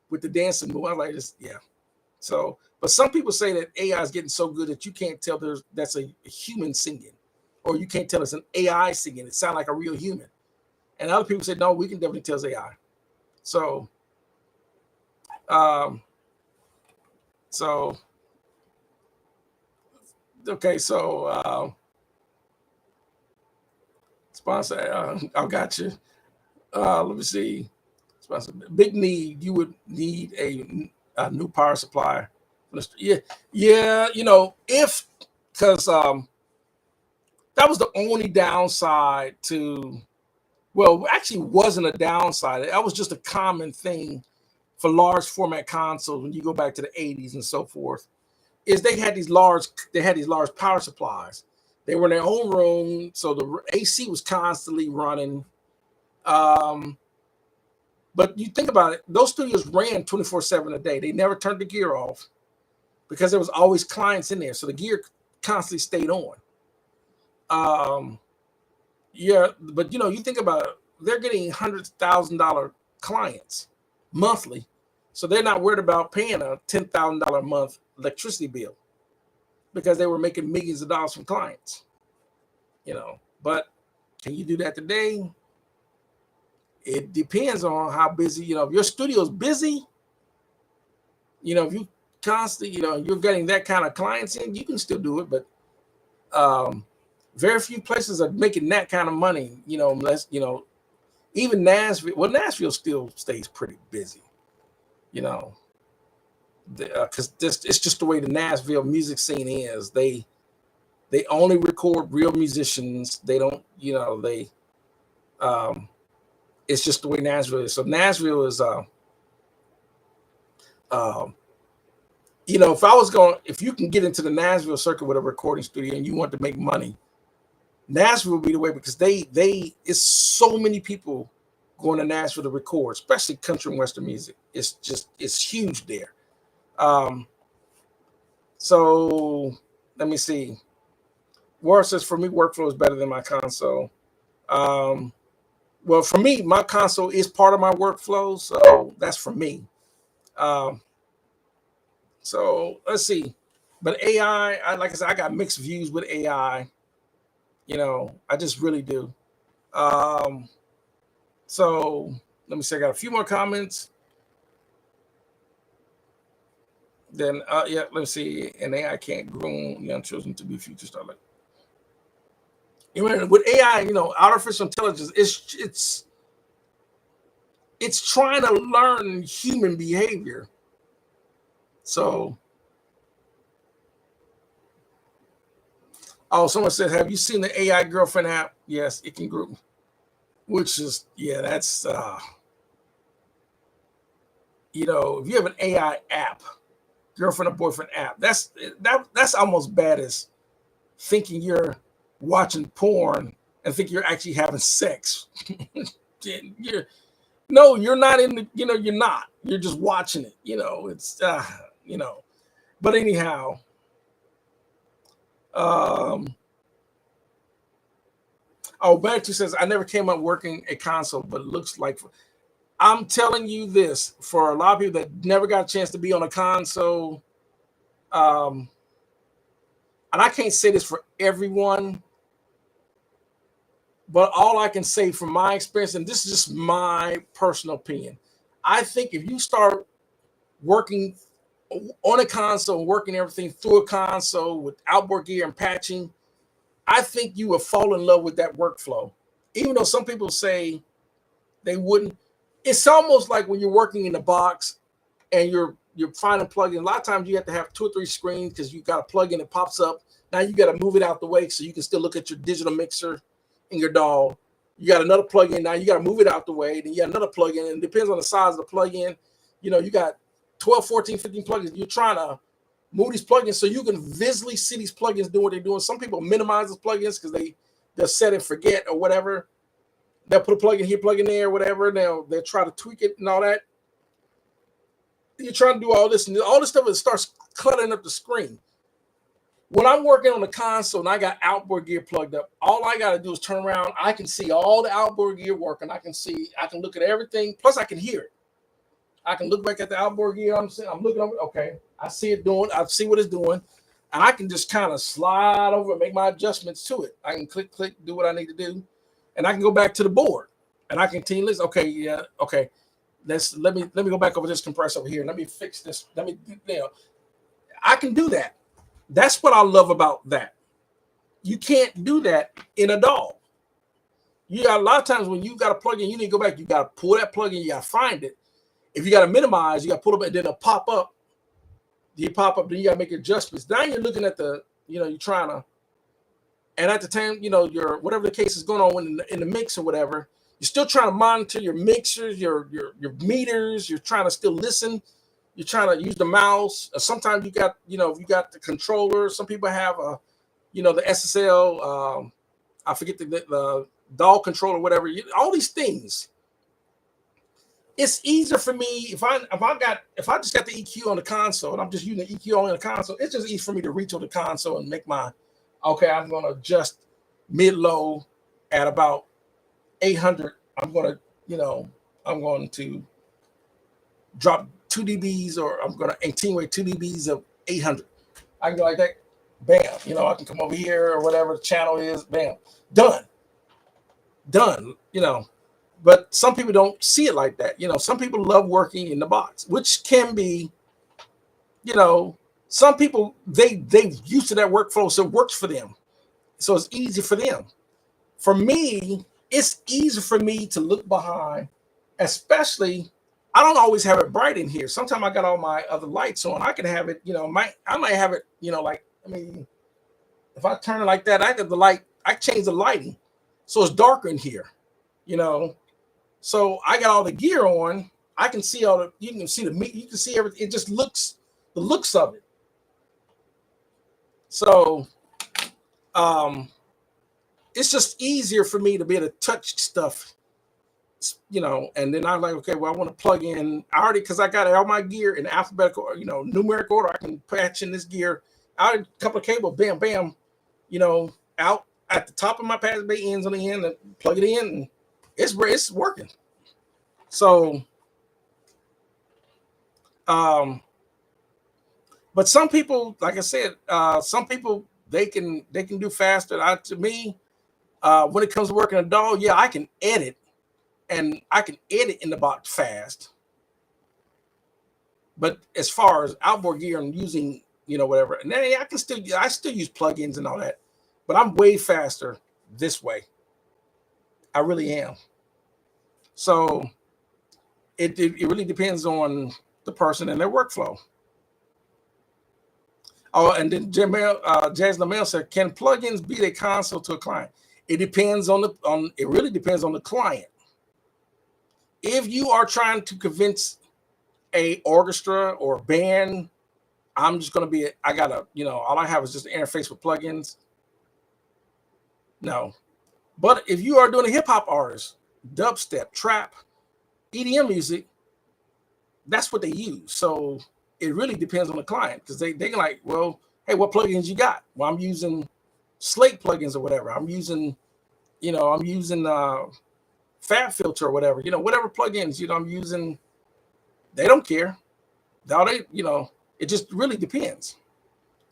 with the dancing move. I was like, yeah. So, but some people say that AI is getting so good that you can't tell that's a human singing, or you can't tell it's an AI singing. It sounds like a real human. And other people say, no, we can definitely tell it's AI. So, okay, so sponsor, I got you. Let me see. Sponsor, big need. You would need a new power supply. Yeah, if because that was the only downside to. Well, actually, wasn't a downside. That was just a common thing for large format consoles when you go back to the 80s and so forth. Is they had these large power supplies. They were in their own room, so the AC was constantly running. But you think about it, those studios ran 24/7 a day. They never turned the gear off because there was always clients in there, so the gear constantly stayed on. Yeah, but you think about it, they're getting $100,000 clients monthly, so they're not worried about paying a $10,000 a month electricity bill because they were making millions of dollars from clients. But can you do that today? It depends on how busy. If your studio's busy, if you constantly, you're getting that kind of clients in, you can still do it, but very few places are making that kind of money, unless, even Nashville. Well, Nashville still stays pretty busy, because it's just the way the Nashville music scene is. They They only record real musicians. They don't, you know, it's just the way Nashville is. So Nashville is, you know, if you can get into the Nashville circuit with a recording studio and you want to make money, Nashville will be the way, because it's so many people going to Nashville to record, especially country and Western music. It's huge there. So let me see. War says, for me, workflow is better than my console. Well, for me, my console is part of my workflow, so that's for me. So let's see. But AI, like I said, I got mixed views with AI. You know, I just really do. So let me see. I got a few more comments. Then, yeah, let's see. And AI can't groom young children to be future starlight. You know, with AI, you know, artificial intelligence, it's trying to learn human behavior. So, oh, someone said, have you seen the AI girlfriend app? Yes, it can group. Which is, yeah, that's, you know, if you have an AI app, girlfriend or boyfriend app, that's almost bad as thinking you're watching porn and think you're actually having sex. No, you're not in the, you know, you're not. You're just watching it. You know, it's, you know. But anyhow, oh, Betty says, I never came up working a console, but it looks like, I'm telling you this, for a lot of people that never got a chance to be on a console, and I can't say this for everyone, but all I can say from my experience, and this is just my personal opinion, I think if you start working on a console, working everything through a console with outboard gear and patching, I think you will fall in love with that workflow. Even though some people say they wouldn't, it's almost like when you're working in the box and you're finding plugin. A lot of times you have to have 2 or 3 screens because you got a plugin that pops up. Now you got to move it out the way so you can still look at your digital mixer in your DAW. You got another plugin. Now you got to move it out the way. Then you got another plugin. And it depends on the size of the plugin. You know, you got 12, 14, 15 plugins. You're trying to move these plugins so you can visually see these plugins doing what they're doing. Some people minimize those plugins because they'll set and forget or whatever. They'll put a plugin here, plugin there, whatever. They'll try to tweak it and all that. You're trying to do all this, and all this stuff, it starts cluttering up the screen. When I'm working on the console and I got outboard gear plugged up, all I got to do is turn around. I can see all the outboard gear working. I can look at everything. Plus, I can hear it. I can look back at the outboard gear. I'm looking over. Okay, I see it doing. I see what it's doing, and I can just kind of slide over and make my adjustments to it. I can click, do what I need to do, and I can go back to the board, and I can continue this. Okay, yeah, okay. Let me go back over this compressor over here. Let me fix this. I can do that. That's what I love about that. You can't do that in a DAW. You got a lot of times when you got a plugin, you need to go back. You got to pull that plugin. You got to find it. If you got to minimize, you got to pull up and then it'll pop up. You pop up, then you got to make adjustments. Now you're looking at you're trying to, and at the time, your whatever the case is going on in the mix or whatever, you're still trying to monitor your mixers, your meters. You're trying to still listen. You're trying to use the mouse. Sometimes you got, if you got the controller. Some people have the SSL. I forget the DAW controller, whatever. All these things. It's easier for me if I just got the EQ on the console and I'm just using the EQ on the console. It's just easy for me to reach on the console and make I'm going to adjust mid-low at about 800. I'm going to drop 2 dBs, or I'm going to attenuate 2 dBs of 800. I can go like that. Bam. I can come over here or whatever the channel is. Bam. Done. But some people don't see it like that. Some people love working in the box, which can be, some people, they used to that workflow, so it works for them. So it's easy for them. For me, it's easy for me to look behind, especially, I don't always have it bright in here. Sometimes I got all my other lights on. I can have it, I might have it, if if I turn it like that, I change the lighting so it's darker in here, you know. So I got all the gear on. I can see you can see you can see everything. It just looks, the looks of it. So it's just easier for me to be able to touch stuff, you know. And then I'm like, okay, well, I want to plug in. Because I got all my gear in alphabetical, numeric order. I can patch in this gear out a couple of cables, bam, bam, out at the top of my pass bay ends on the end, and plug it in, and it's working. So, but some people, like I said, some people they can do faster. To me, when it comes to working a DAW, yeah, I can edit, and I can edit in the box fast. But as far as outboard gear and using, whatever, and then I still use plugins and all that, but I'm way faster this way. I really am. So it really depends on the person and their workflow. Oh, and then Jazz Lamel said, "Can plugins beat a console to a client?" It depends it really depends on the client. If you are trying to convince a orchestra or band, I'm just going to be, all I have is just an interface with plugins. No. But if you are doing a hip hop artist, dubstep, trap, EDM music, that's what they use. So it really depends on the client, because they can like, well, hey, what plugins you got? Well, I'm using Slate plugins or whatever. I'm using, Fab Filter or whatever, whatever plugins, I'm using. They don't care. It just really depends.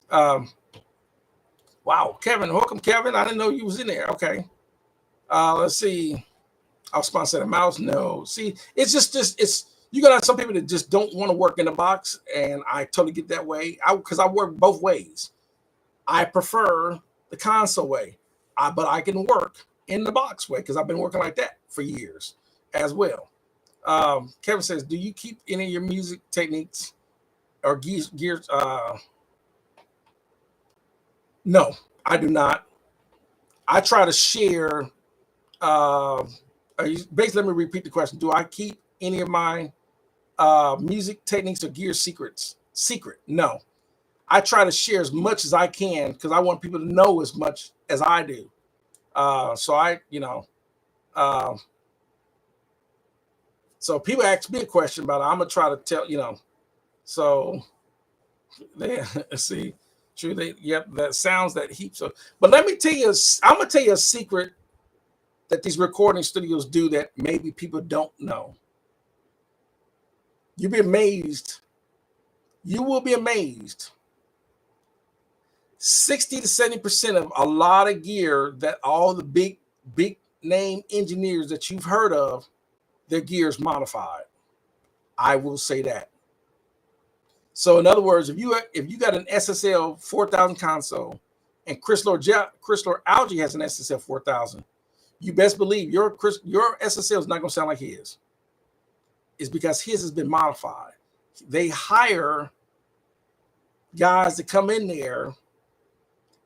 Wow, Kevin, welcome, Kevin. I didn't know you was in there. Okay. Let's see. I'll sponsor the mouse. No. See, it's just you gotta have some people that just don't want to work in the box, and I totally get that way. Because I work both ways. I prefer the console way, but I can work in the box way because I've been working like that for years as well. Kevin says, "Do you keep any of your music techniques or gears?" No, I do not. I try to share. Basically, let me repeat the question: do I keep any of my music techniques or gear secrets? Secret? No. I try to share as much as I can because I want people to know as much as I do. So people ask me a question about it, I'm gonna try to tell. So let's see. True, that sounds that heap. So, but let me tell you, I'm gonna tell you a secret that these recording studios do that maybe people don't know. You'll be amazed. You will be amazed. 60 to 70% of a lot of gear that all the big name engineers that you've heard of, their gear is modified. I will say that. So in other words, if you got an SSL 4000 console and Chris Lord Alge has an SSL 4000, you best believe your SSL is not going to sound like his. It's because his has been modified. They hire guys to come in there,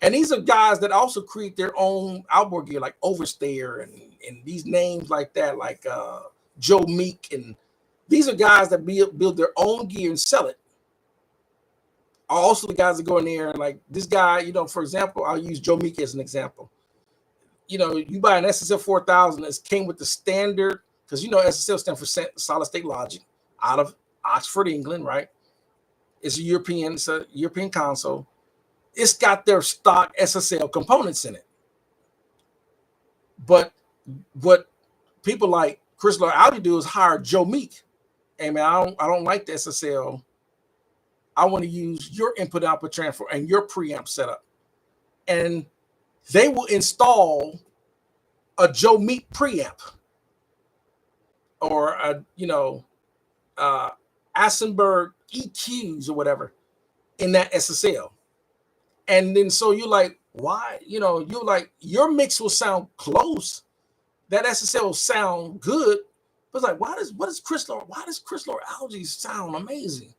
and these are guys that also create their own outboard gear, like Overstayer and these names like that, like Joe Meek, and these are guys that build their own gear and sell it. Also, the guys that go in there and like this guy, for example, I'll use Joe Meek as an example. You buy an SSL 4000, it came with the standard, because SSL stands for solid state logic, out of Oxford, England, right? It's a European console. It's got their stock SSL components in it. But what people like Chris Lord Alge do is hire Joe Meek. Hey man, I don't like the SSL. I want to use your input output transfer and your preamp setup. And they will install a Joe Meek preamp or Asenberg EQs or whatever in that SSL. And then so you're like, why? You're like, your mix will sound close. That SSL will sound good. But it's like, why does Chris Lord Alge sound amazing?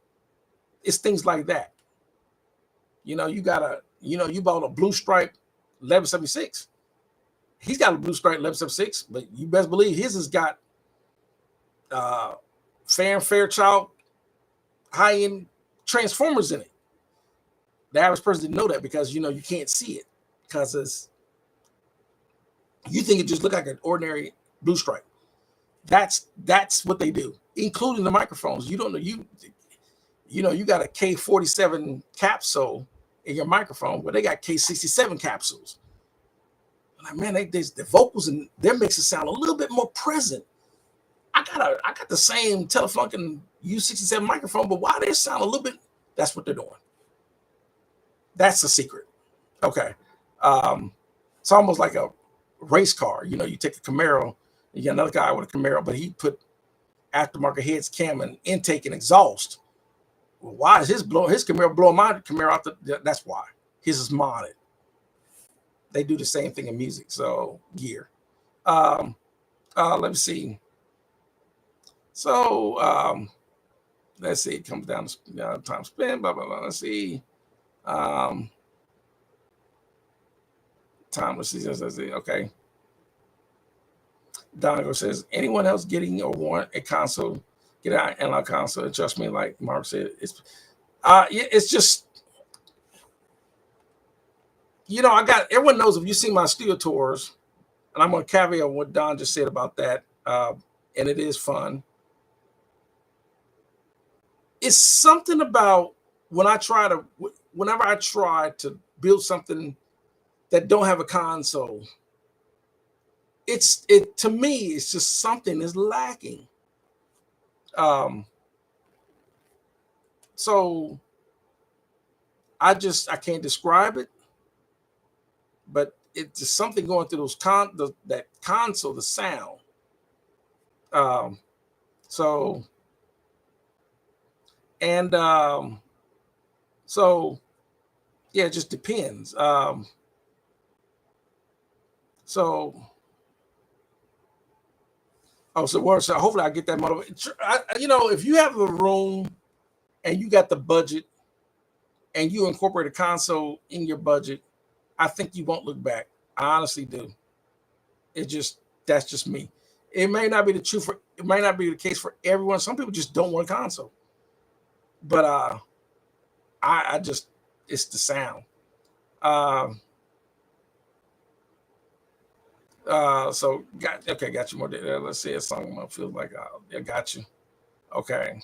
It's things like that. You gotta you bought a blue stripe 1176. He's got a blue stripe 1176, but you best believe his has got Fairchild high-end transformers in it. The average person didn't know that because you can't see it because you think it just look like an ordinary blue stripe. That's what they do, including the microphones. You don't know you got a K47 capsule in your microphone, but they got K67 capsules. Like, man, the vocals and their mixes sound a little bit more present. I got the same Telefunken U67 microphone, but why they sound a little bit? That's what they're doing. That's the secret. Okay, it's almost like a race car. You take a Camaro. You got another guy with a Camaro, but he put aftermarket heads, cam, and intake and exhaust. Well, why is his Camaro blowing my Camaro out? That's why his is modded. They do the same thing in music. So gear. Let me see. So let's see. It comes down to time spent. Blah blah blah. Let's see. Time. Let's see. Okay. Donegal says, anyone else getting or want a console, get an analog console. Trust me, like Mark said, it's just, everyone knows if you see my studio tours, and I'm going to caveat what Don just said about that, and it is fun. It's something about whenever I try to build something that don't have a console, to me, it's just something is lacking. So I can't describe it, but it's just something going through that console, the sound. So yeah, it just depends. So hopefully I get that motivation. If you have a room and you got the budget and you incorporate a console in your budget, I think you won't look back. I honestly do. That's just me. It may not be it might not be the case for everyone. Some people just don't want a console. But I just, it's the sound. So got you more data. Let's see a song feels like I got you. Okay.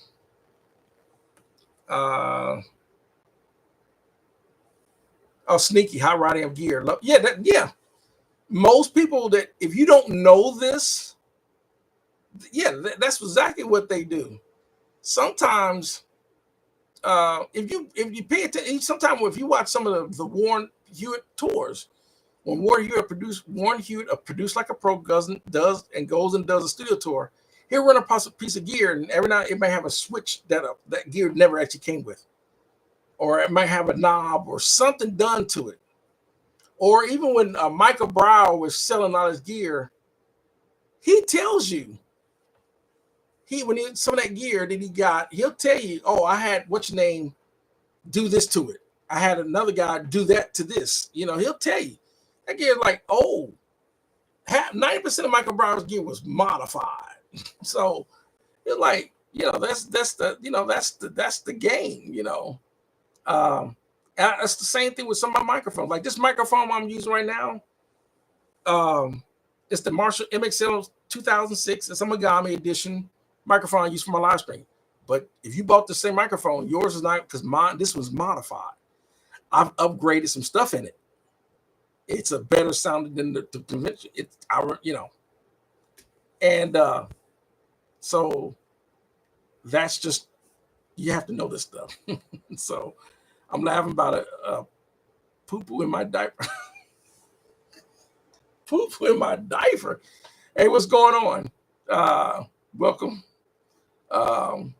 Sneaky hot riding of gear. Yeah. Most people that if you don't know this, that's exactly what they do. Sometimes, if you pay attention, sometimes if you watch some of the Warren Hewitt tours. When Warren Hewitt produced like a pro goes and does a studio tour, he'll run a piece of gear, and every now it may have a switch that gear never actually came with, or it might have a knob or something done to it. Or even when Michael Brower was selling all his gear, he tells you some of that gear that he got, he'll tell you, oh, I had what's your name do this to it. I had another guy do that to this. He'll tell you. That gear, like, 90% of Michael Brower's gear was modified. So it's like, that's the game, It's the same thing with some of my microphones. Like this microphone I'm using right now, it's the Marshall MXL 2006. It's a Megami edition microphone I use for my live stream. But if you bought the same microphone, yours is not, because this was modified. I've upgraded some stuff in it. It's a better sounding than the convention. And so that's just, you have to know this stuff. So I'm laughing about a poo-poo in my diaper. Poo-poo in my diaper. Hey, what's going on? Welcome. And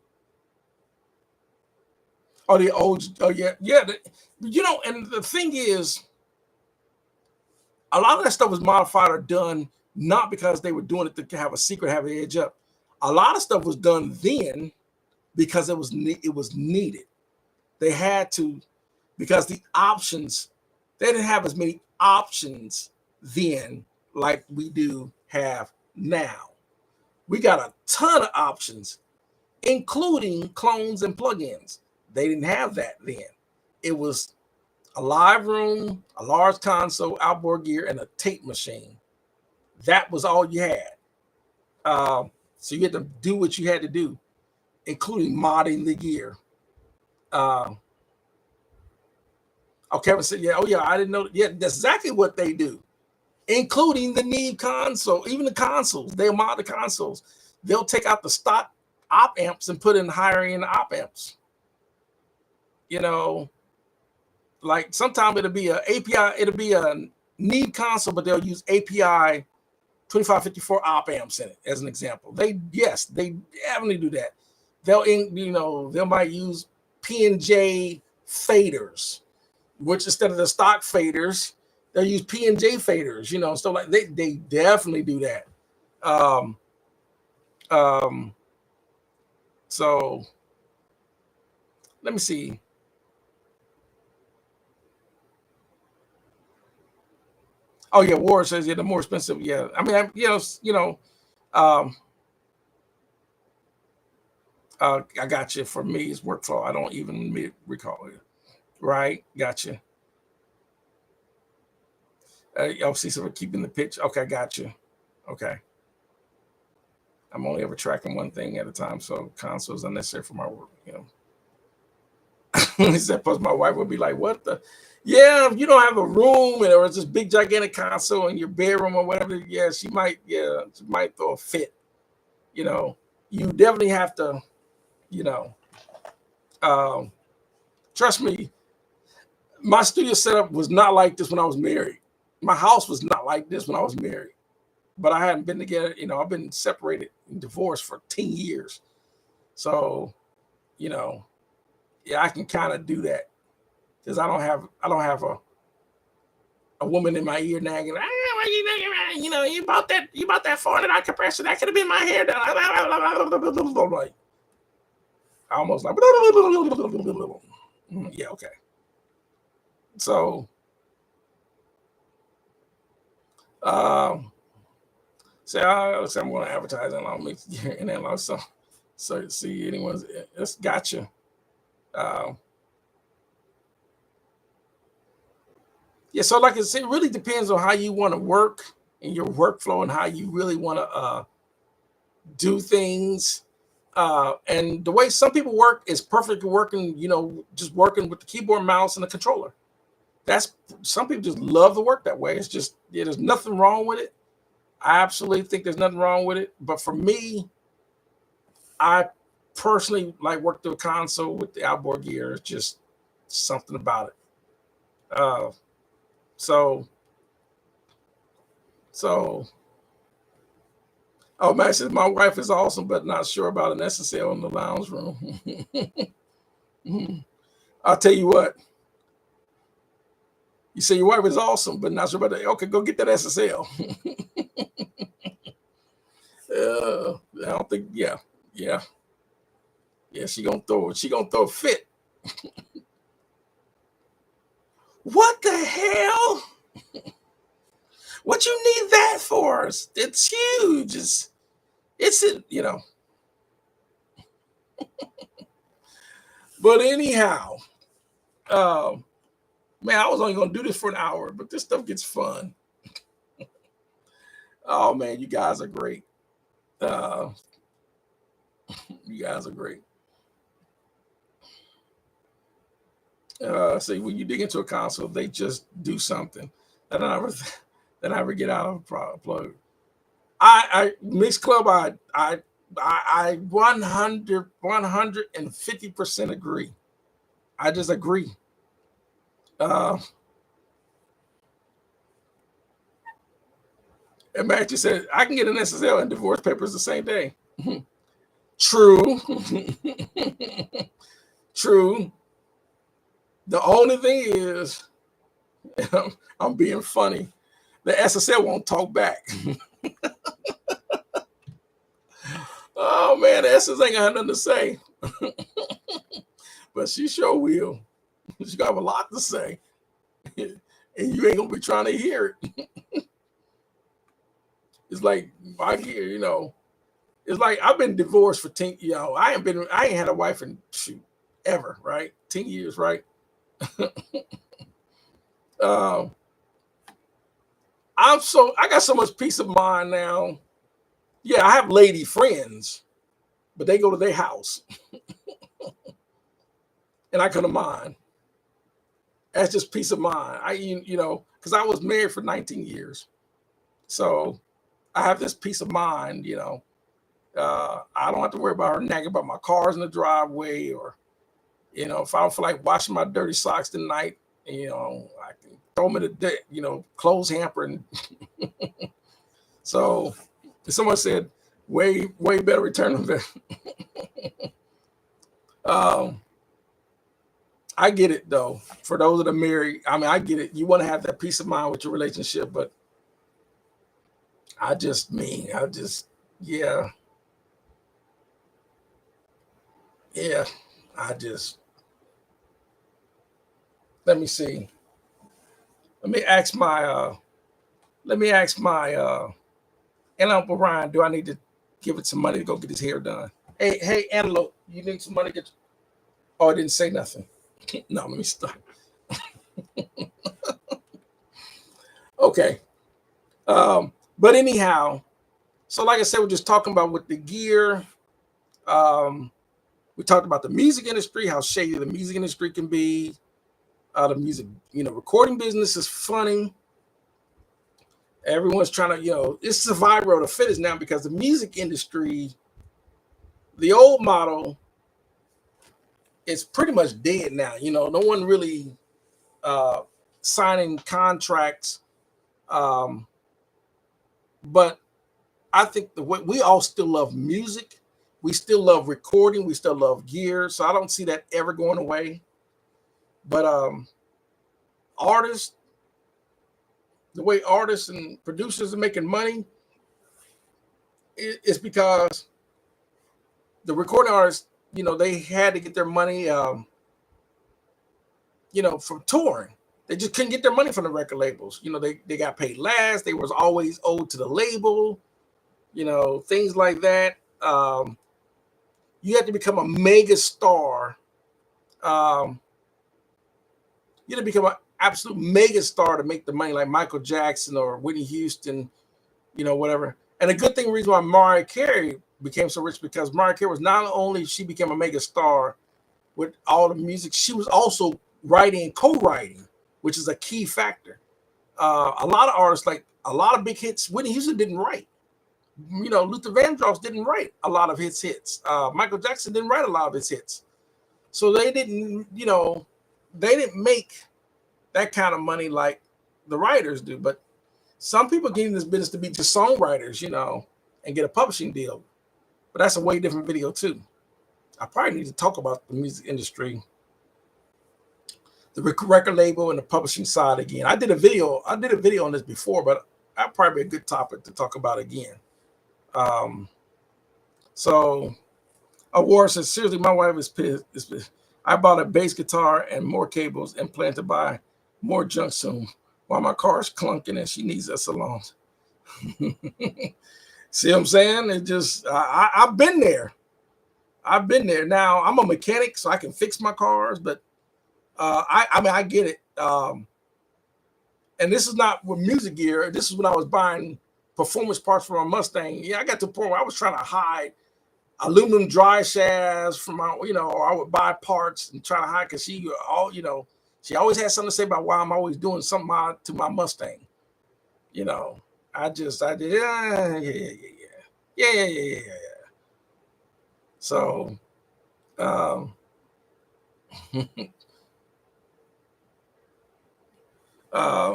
the thing is, a lot of that stuff was modified or done not because they were doing it to have a secret, have an edge up. A lot of stuff was done then because it was needed. They had to, because the options They didn't have as many options then like we do have now. We got a ton of options, including clones and plugins. They didn't have that then. It was a live room, a large console, outboard gear, and a tape machine. That was all you had. So you had to do what you had to do, including modding the gear. Oh, Kevin said, yeah, oh yeah, I didn't know. Yeah, that's exactly what they do, including the Neve console, even the consoles. They'll mod the consoles. They'll take out the stock op amps and put in higher end op amps. You know, like sometimes it'll be a API, it'll be a Neve console, but they'll use API 2554 op amps in it as an example. They definitely do that. They might use P&J faders, which instead of the stock faders, they'll use P&J faders, stuff like they definitely do that. So let me see. Oh yeah, Ward says the more expensive. Yeah, I mean, I got you. For me, it's workflow. I don't even recall it. Right, got you. See, so we're keeping the pitch. Okay, got you. Okay. I'm only ever tracking one thing at a time, so console is unnecessary for my work. He said, plus my wife would be like, "What the? Yeah, if you don't have a room or it's this big gigantic console in your bedroom or whatever, she might throw a fit. You definitely have to, trust me. My studio setup was not like this when I was married. My house was not like this when I was married. But I hadn't been together. I've been separated and divorced for 10 years. So, I can kind of do that because I don't have a woman in my ear nagging. You bought that $400 compressor. That could have been my hair done. Like, almost like, yeah, okay. So, I'm going to advertise and I'll make and then also so see anyone's. It's gotcha. Yeah, so like I said, it really depends on how you want to work and your workflow and how you really want to do things. And the way some people work is perfectly working, just working with the keyboard, mouse, and the controller. Some people just love to work that way. It's just, there's nothing wrong with it. I absolutely think there's nothing wrong with it. But for me, I personally like work through a console with the outboard gear. It's just something about it. So, oh, Max says my wife is awesome, but not sure about an SSL in the lounge room. I'll tell you what. You say your wife is awesome, but not sure about that. Okay, go get that SSL. I don't think. Yeah. She gonna throw a fit. What the hell? What you need that for? It's huge. It's But anyhow, man, I was only gonna do this for an hour, but this stuff gets fun. Oh man, you guys are great. You guys are great. See, when you dig into a console, they just do something that I never get out of a plug. I Mixclub, I 150% agree. I just agree. And Matthew said, I can get an SSL and divorce papers the same day. True. True. The only thing is, I'm being funny. The SSL won't talk back. Oh man, the SSL ain't got nothing to say. But she sure will. She got a lot to say. and you ain't gonna be trying to hear it. It's like I hear, it's like I've been divorced for 10, I ain't had a wife in ever, right? 10 years, right? um, I got so much peace of mind now. Yeah, I have lady friends, but they go to their house, and I come to mine. That's just peace of mind. Because I was married for 19 years, so I have this peace of mind. I don't have to worry about her nagging about my cars in the driveway, or if I don't feel like washing my dirty socks tonight, I can throw them in the clothes hamper. And so someone said, way better return on I get it though. For those that are married, I get it. You want to have that peace of mind with your relationship, but yeah, yeah. Let me see. Let me ask my Antelope Ryan, do I need to give it some money to go get his hair done? Hey, Antelope, you need some money to get. Oh, I didn't say nothing. No, let me stop. Okay. But anyhow, so like I said, we're just talking about with the gear. We talked about the music industry, how shady the music industry can be. The music, recording business is funny. Everyone's trying to, it's survival of the fittest now, because the music industry, the old model, is pretty much dead now. No one really signing contracts. But I think we all still love music. We still love recording. We still love gear. So I don't see that ever going away. But artists, the way artists and producers are making money, it's because the recording artists, they had to get their money, from touring. They just couldn't get their money from the record labels. They got paid last. They was always owed to the label, things like that. You had to become a mega star. You had to become an absolute mega star to make the money, like Michael Jackson or Whitney Houston, whatever. And a good thing, reason why Mariah Carey became so rich, because Mariah Carey was not only she became a mega star with all the music, she was also writing and co-writing, which is a key factor. A lot of artists, like a lot of big hits, Whitney Houston didn't write. Luther Vandross didn't write a lot of his hits. Michael Jackson didn't write a lot of his hits. So they didn't make that kind of money like the writers do. But some people get in this business to be just songwriters, and get a publishing deal. But that's a way different video too. I probably need to talk about the music industry, the record label, and the publishing side again. I did a video on this before, but that'd probably be a good topic to talk about again. So War says, seriously, my wife is pissed. I bought a bass guitar and more cables and plan to buy more junk soon while my car is clunking and she needs us alone. See what I'm saying? It just, I've been there. Now I'm a mechanic, so I can fix my cars, but I get it. And this is not with music gear. This is when I was buying performance parts for my Mustang. Yeah, I got to the point where I was trying to hide aluminum dry shafts from my, or I would buy parts and try to hide, because she always had something to say about why I'm always doing something to my Mustang. I did, yeah. So,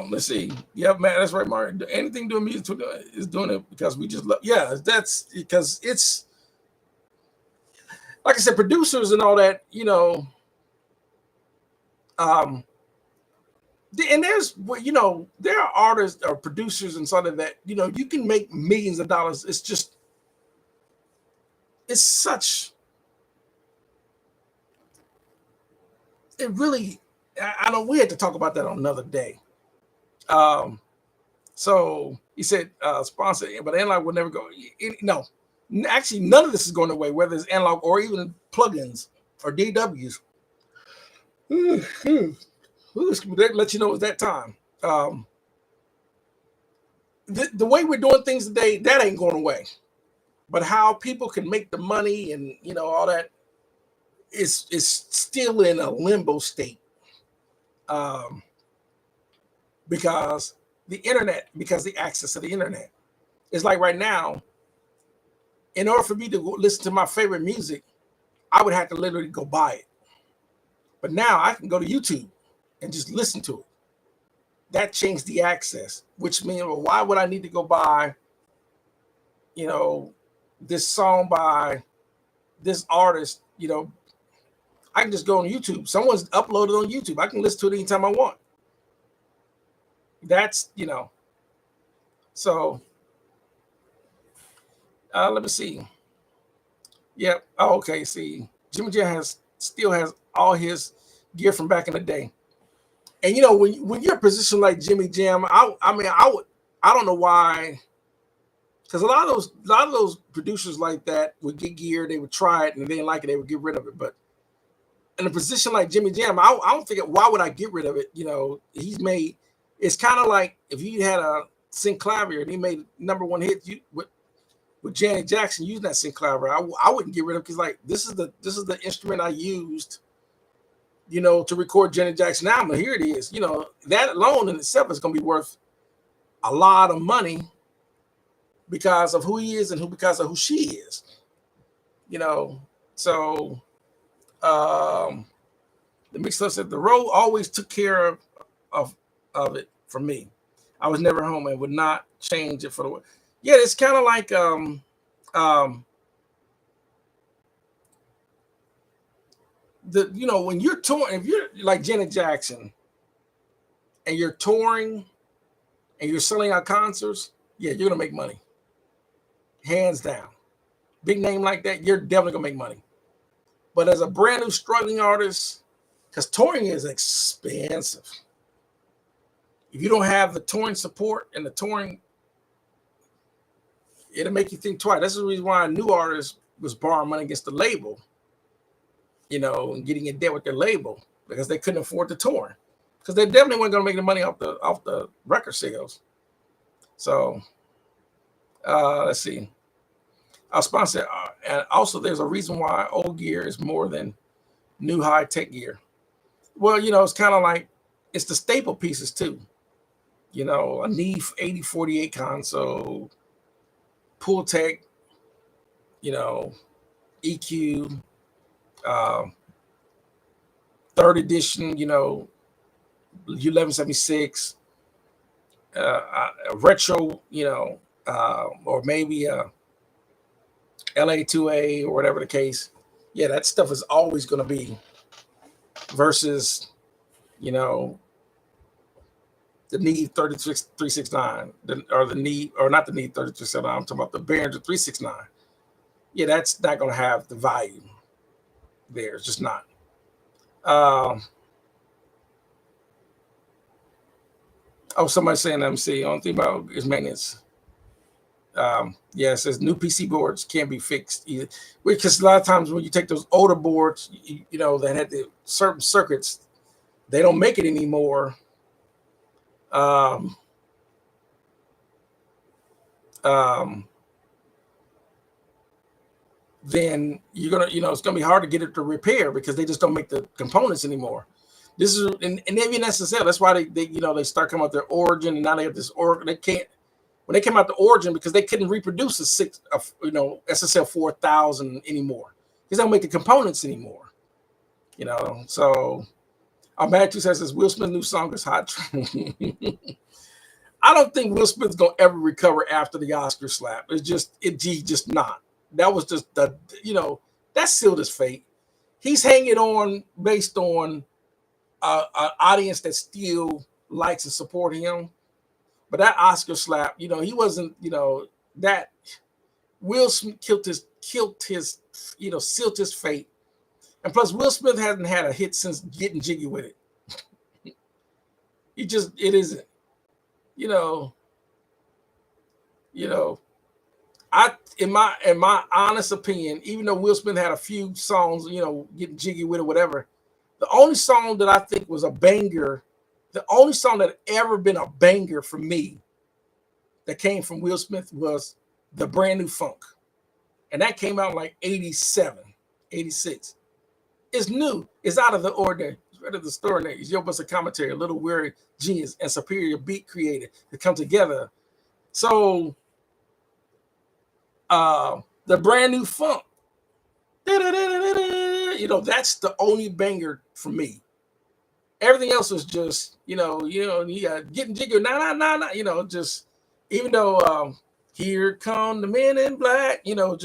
let's see. Yep, man, that's right, Mark. Anything doing music is doing it because we just love. Yeah, that's because it's, like I said, producers and all that. And there are artists or producers and sort of that, you can make millions of dollars. It's just, it's such, it really, I know we had to talk about that on another day. So he said, sponsor, but analog will never go. No, actually, none of this is going away, whether it's analog or even plugins or DWs. That let you know it's that time. The way we're doing things today, that ain't going away. But how people can make the money and all that is still in a limbo state. Because the internet, because the access to the internet. It's like right now, in order for me to listen to my favorite music, I would have to literally go buy it. But now I can go to YouTube and just listen to it. That changed the access, which means, well, why would I need to go buy, this song by this artist? I can just go on YouTube. Someone's uploaded on YouTube. I can listen to it anytime I want. That's, so let me see. Yep. Oh, okay. See, Jimmy Jam still has all his gear from back in the day. And when you're a position like Jimmy Jam, I don't know why, because a lot of those producers like that would get gear, they would try it, and if they didn't like it, they would get rid of it. But in a position like Jimmy Jam, I don't think why would I get rid of it? He's made. It's kind of like if you had a Synclavier and he made #1 hit with Janet Jackson using that Synclavier, I wouldn't get rid of it, because like this is the instrument I used, to record Janet Jackson. Now, but here it is. That alone in itself is going to be worth a lot of money because of who he is and because of who she is. So the mixed up said the road always took care of it for me. I was never home and would not change it for the way. Yeah, it's kind of like when you're touring, if you're like Janet Jackson and you're touring and you're selling out concerts, yeah, you're gonna make money. Hands down. Big name like that, you're definitely gonna make money. But as a brand new struggling artist, because touring is expensive. If you don't have the touring support and the touring, it'll make you think twice. That's the reason why a new artist was borrowing money against the label, and getting in debt with their label because they couldn't afford the tour, because they definitely weren't going to make the money off the record sales. So let's see. I'll sponsor, and also there's a reason why old gear is more than new high tech gear. Well, it's kind of like it's the staple pieces too. A Neve 8048 console, Pultec, EQ, third edition, U1176, retro, or maybe LA2A or whatever the case. Yeah, that stuff is always going to be versus, the Neve 369, or the Neve, or not the Neve 3379. I'm talking about the Behringer 369. Yeah, that's not going to have the value there. It's just not. Somebody's saying, let me see. Only thing about is maintenance. Yeah, it says new PC boards can't be fixed either. Because a lot of times when you take those older boards, that had the certain circuits, they don't make it anymore. Then you're gonna, it's gonna be hard to get it to repair because they just don't make the components anymore. This is and even SSL. That's why they start coming out their Origin, and now they have this Origin. They can't, when they came out the Origin, because they couldn't reproduce SSL 4000 anymore because they don't make the components anymore. So Matthew says this Will Smith new song is hot. I don't think Will Smith's gonna ever recover after the Oscar slap. He's just not. That was just that sealed his fate. He's hanging on based on an audience that still likes and support him. But that Oscar slap, he wasn't, that Will Smith killed his, sealed his fate. And plus, Will Smith hasn't had a hit since Getting Jiggy with It. It isn't. you know, you know, I in my honest opinion, even though Will Smith had a few songs, getting jiggy with it, whatever, the only song that I think was a banger, the only song that ever been a banger for me that came from Will Smith was the Brand New Funk. And that came out like 87, 86. It's new. It's out of the ordinary. It's out of the story. It's Yo Busta Commentary, a little weary genius and superior beat creator to come together. So the Brand New Funk, that's the only banger for me. Everything else was just, you got getting jiggy, just, even though here come the men in black, Will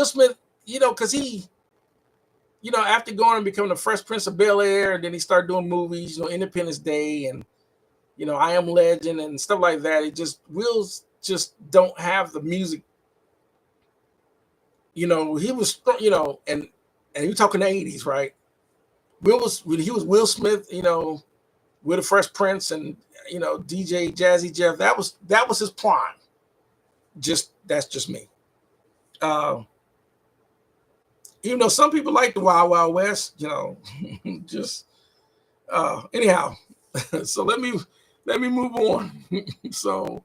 Smith, because he, after going and becoming the Fresh Prince of Bel-Air, and then he started doing movies, Independence Day and, I Am Legend and stuff like that. It just, Will's just don't have the music. He was, and you're talking the 80s, right? He was Will Smith, with the Fresh Prince and, DJ Jazzy Jeff. That was his prime. That's just me. Even though some people like the Wild Wild West, just anyhow. So let me move on. So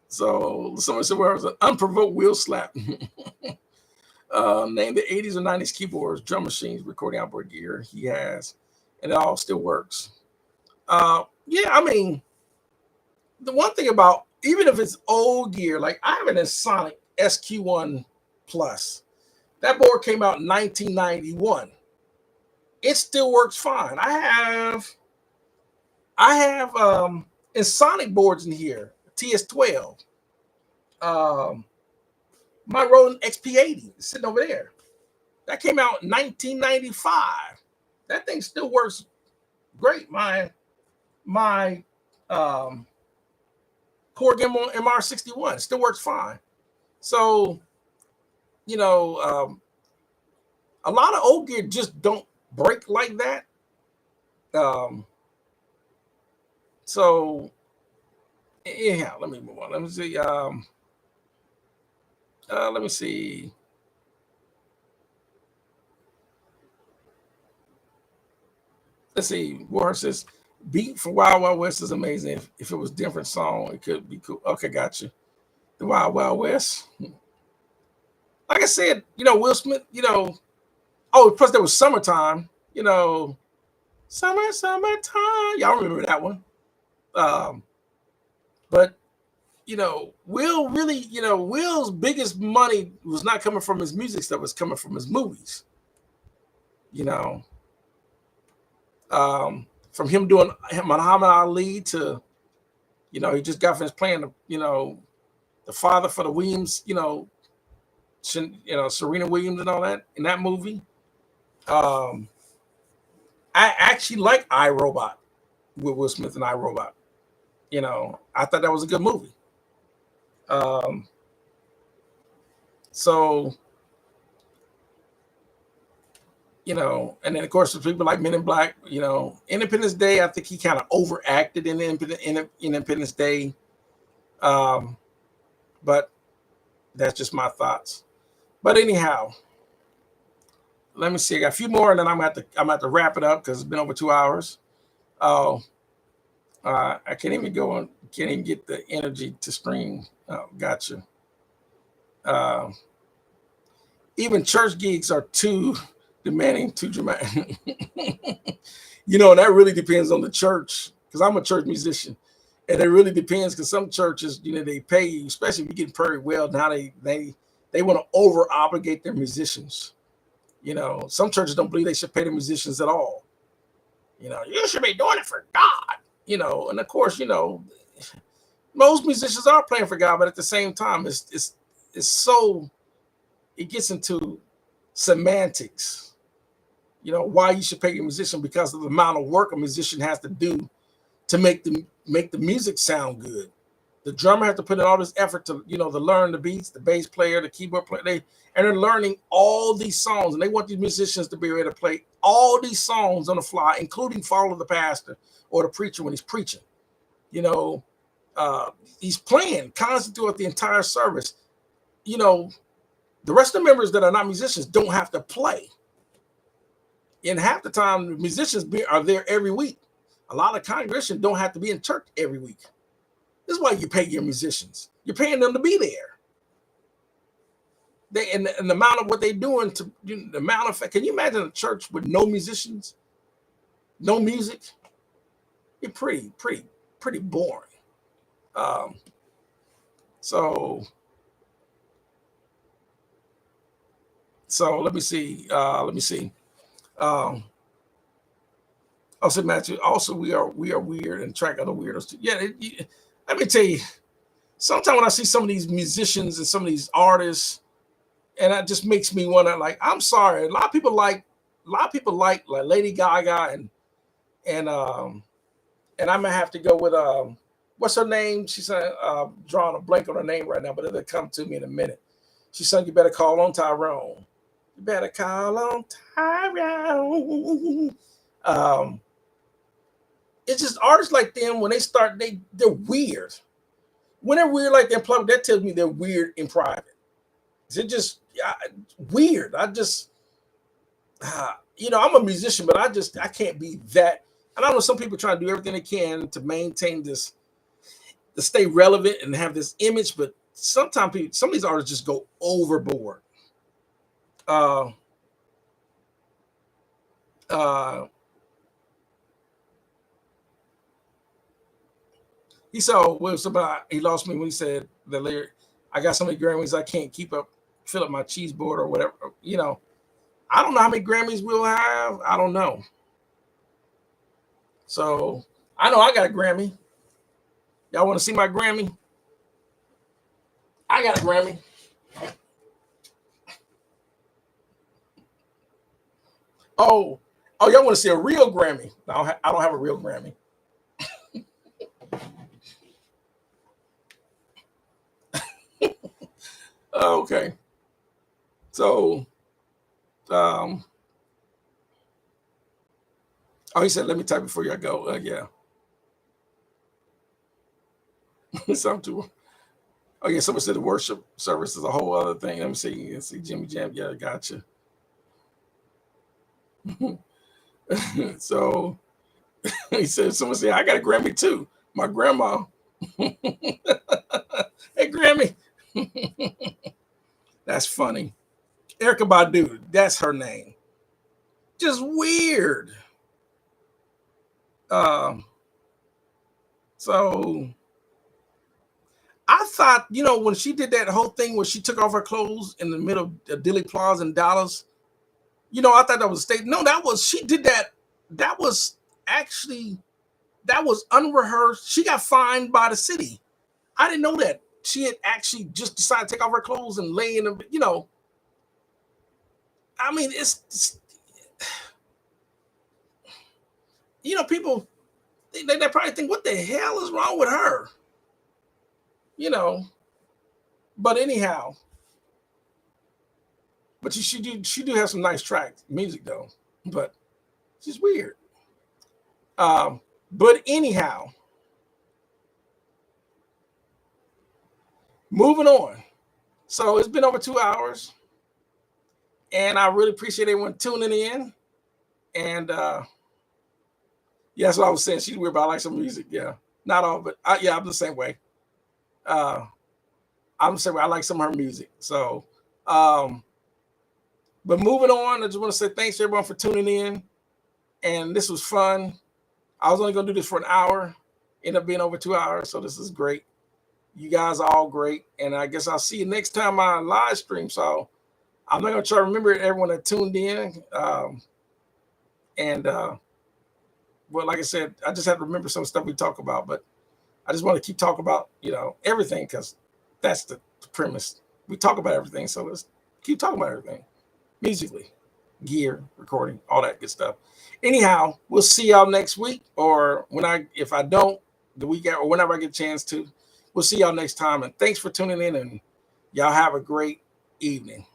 someone said, where was an unprovoked Will slap? Name the 80s or 90s keyboards, drum machines, recording outboard gear he has, and it all still works. Yeah, I mean, the one thing about, even if it's old gear, like I have an Ensoniq SQ1 Plus. That board came out in 1991. It still works fine. I have Ensoniq boards in here, TS12. My Roland XP80 is sitting over there. That came out in 1995. That thing still works great. My Korg MR61 still works fine. So, a lot of old gear just don't break like that. So, yeah, let me move on. Let me see. Let me see. Let's see. War says, beat for Wild Wild West is amazing. If it was a different song, it could be cool. Okay, gotcha. The Wild Wild West. Like I said, Will Smith, plus there was Summertime, Summertime. Y'all remember that one. But Will really, Will's biggest money was not coming from his music stuff, it was coming from his movies. From him doing Muhammad Ali to, he just got finished playing the father for the Williams, Serena Williams and all that in that movie. I actually like iRobot with Will Smith and iRobot. I thought that was a good movie. So, and then of course people like Men in Black, Independence Day, I think he kind of overacted in Independence Day. But that's just my thoughts. But anyhow, let me see. I got a few more, and then I'm at to wrap it up because it's been over 2 hours. I can't even go on. Can't even get the energy to stream. Oh, gotcha. Even church gigs are too demanding, too dramatic. That really depends on the church, because I'm a church musician, and it really depends, because some churches, they pay you, especially if you're getting paid well. Now they want to over obligate their musicians. Some churches don't believe they should pay the musicians at all. You should be doing it for God. And of course, most musicians are playing for God, but at the same time, it's so, it gets into semantics. Why you should pay your musician, because of the amount of work a musician has to do to make the music sound good. The drummer has to put in all this effort to, to learn the beats, the bass player, the keyboard player. They're learning all these songs, and they want these musicians to be able to play all these songs on the fly, including follow the pastor or the preacher when he's preaching. He's playing constantly throughout the entire service. The rest of the members that are not musicians don't have to play. And half the time, the musicians are there every week. A lot of congregations don't have to be in church every week. This is why you pay your musicians. You're paying them to be there. And the amount of what they're doing the amount of, can you imagine a church with no musicians, no music? It's pretty boring. So let me see. Also, Matthew. Also, we are weird and track other weirdos too. Yeah. Let me tell you, sometimes when I see some of these musicians and some of these artists, and that just makes me wonder, like, I'm sorry, a lot of people like Lady Gaga and I'm gonna have to go with what's her name? She said, drawing a blank on her name right now, but it'll come to me in a minute. She said, "You better call on Tyrone. You better call on Tyrone." It's just artists like them, when they start, they're weird. When they're weird like that in public, that tells me they're weird in private. They're just weird. I'm a musician, but I can't be that. And I know some people try to do everything they can to maintain this, to stay relevant and have this image, but sometimes some of these artists just go overboard. He saw he lost me when he said the lyric, "I got so many Grammys I can't fill up my cheese board," or whatever. I don't know how many Grammys we'll have. I don't know. So I know I got a Grammy. Y'all want to see my Grammy? I got a Grammy. Oh, y'all want to see a real Grammy? I don't have a real Grammy. Okay. So, he said, "Let me type before y'all go." Yeah. Some too. Oh yeah, someone said the worship service is a whole other thing. Let me see. Let's see, Jimmy Jam. Yeah, gotcha. So he said, someone said, "I got a Grammy too. My grandma." Hey, Grammy. That's funny. Erykah Badu, that's her name. Just weird. So I thought, when she did that whole thing where she took off her clothes in the middle of Dilly Plaza in Dallas, I thought that was a state. No, she did that. That was unrehearsed. She got fined by the city. I didn't know that. She had actually just decided to take off her clothes and lay in them, I mean, it's people, they probably think, what the hell is wrong with her? But anyhow, but she do have some nice tracks, music though, but she's weird. But anyhow, moving on. So it's been over 2 hours, and I really appreciate everyone tuning in. And yeah, that's what I was saying. She's weird, but I like some music. Yeah, not all, but yeah, I'm the same way. I'm the same way. I like some of her music. So, but moving on, I just want to say thanks to everyone for tuning in. And this was fun. I was only going to do this for an hour. Ended up being over 2 hours. So this is great. You guys are all great. And I guess I'll see you next time I live stream. So I'm not going to try to remember everyone that tuned in. Well, like I said, I just have to remember some stuff we talk about. But I just want to keep talking about, everything, because that's the premise. We talk about everything. So let's keep talking about everything. Musically, gear, recording, all that good stuff. Anyhow, we'll see y'all next week, or if I don't, the week or whenever I get a chance to. We'll see y'all next time. And thanks for tuning in. And y'all have a great evening.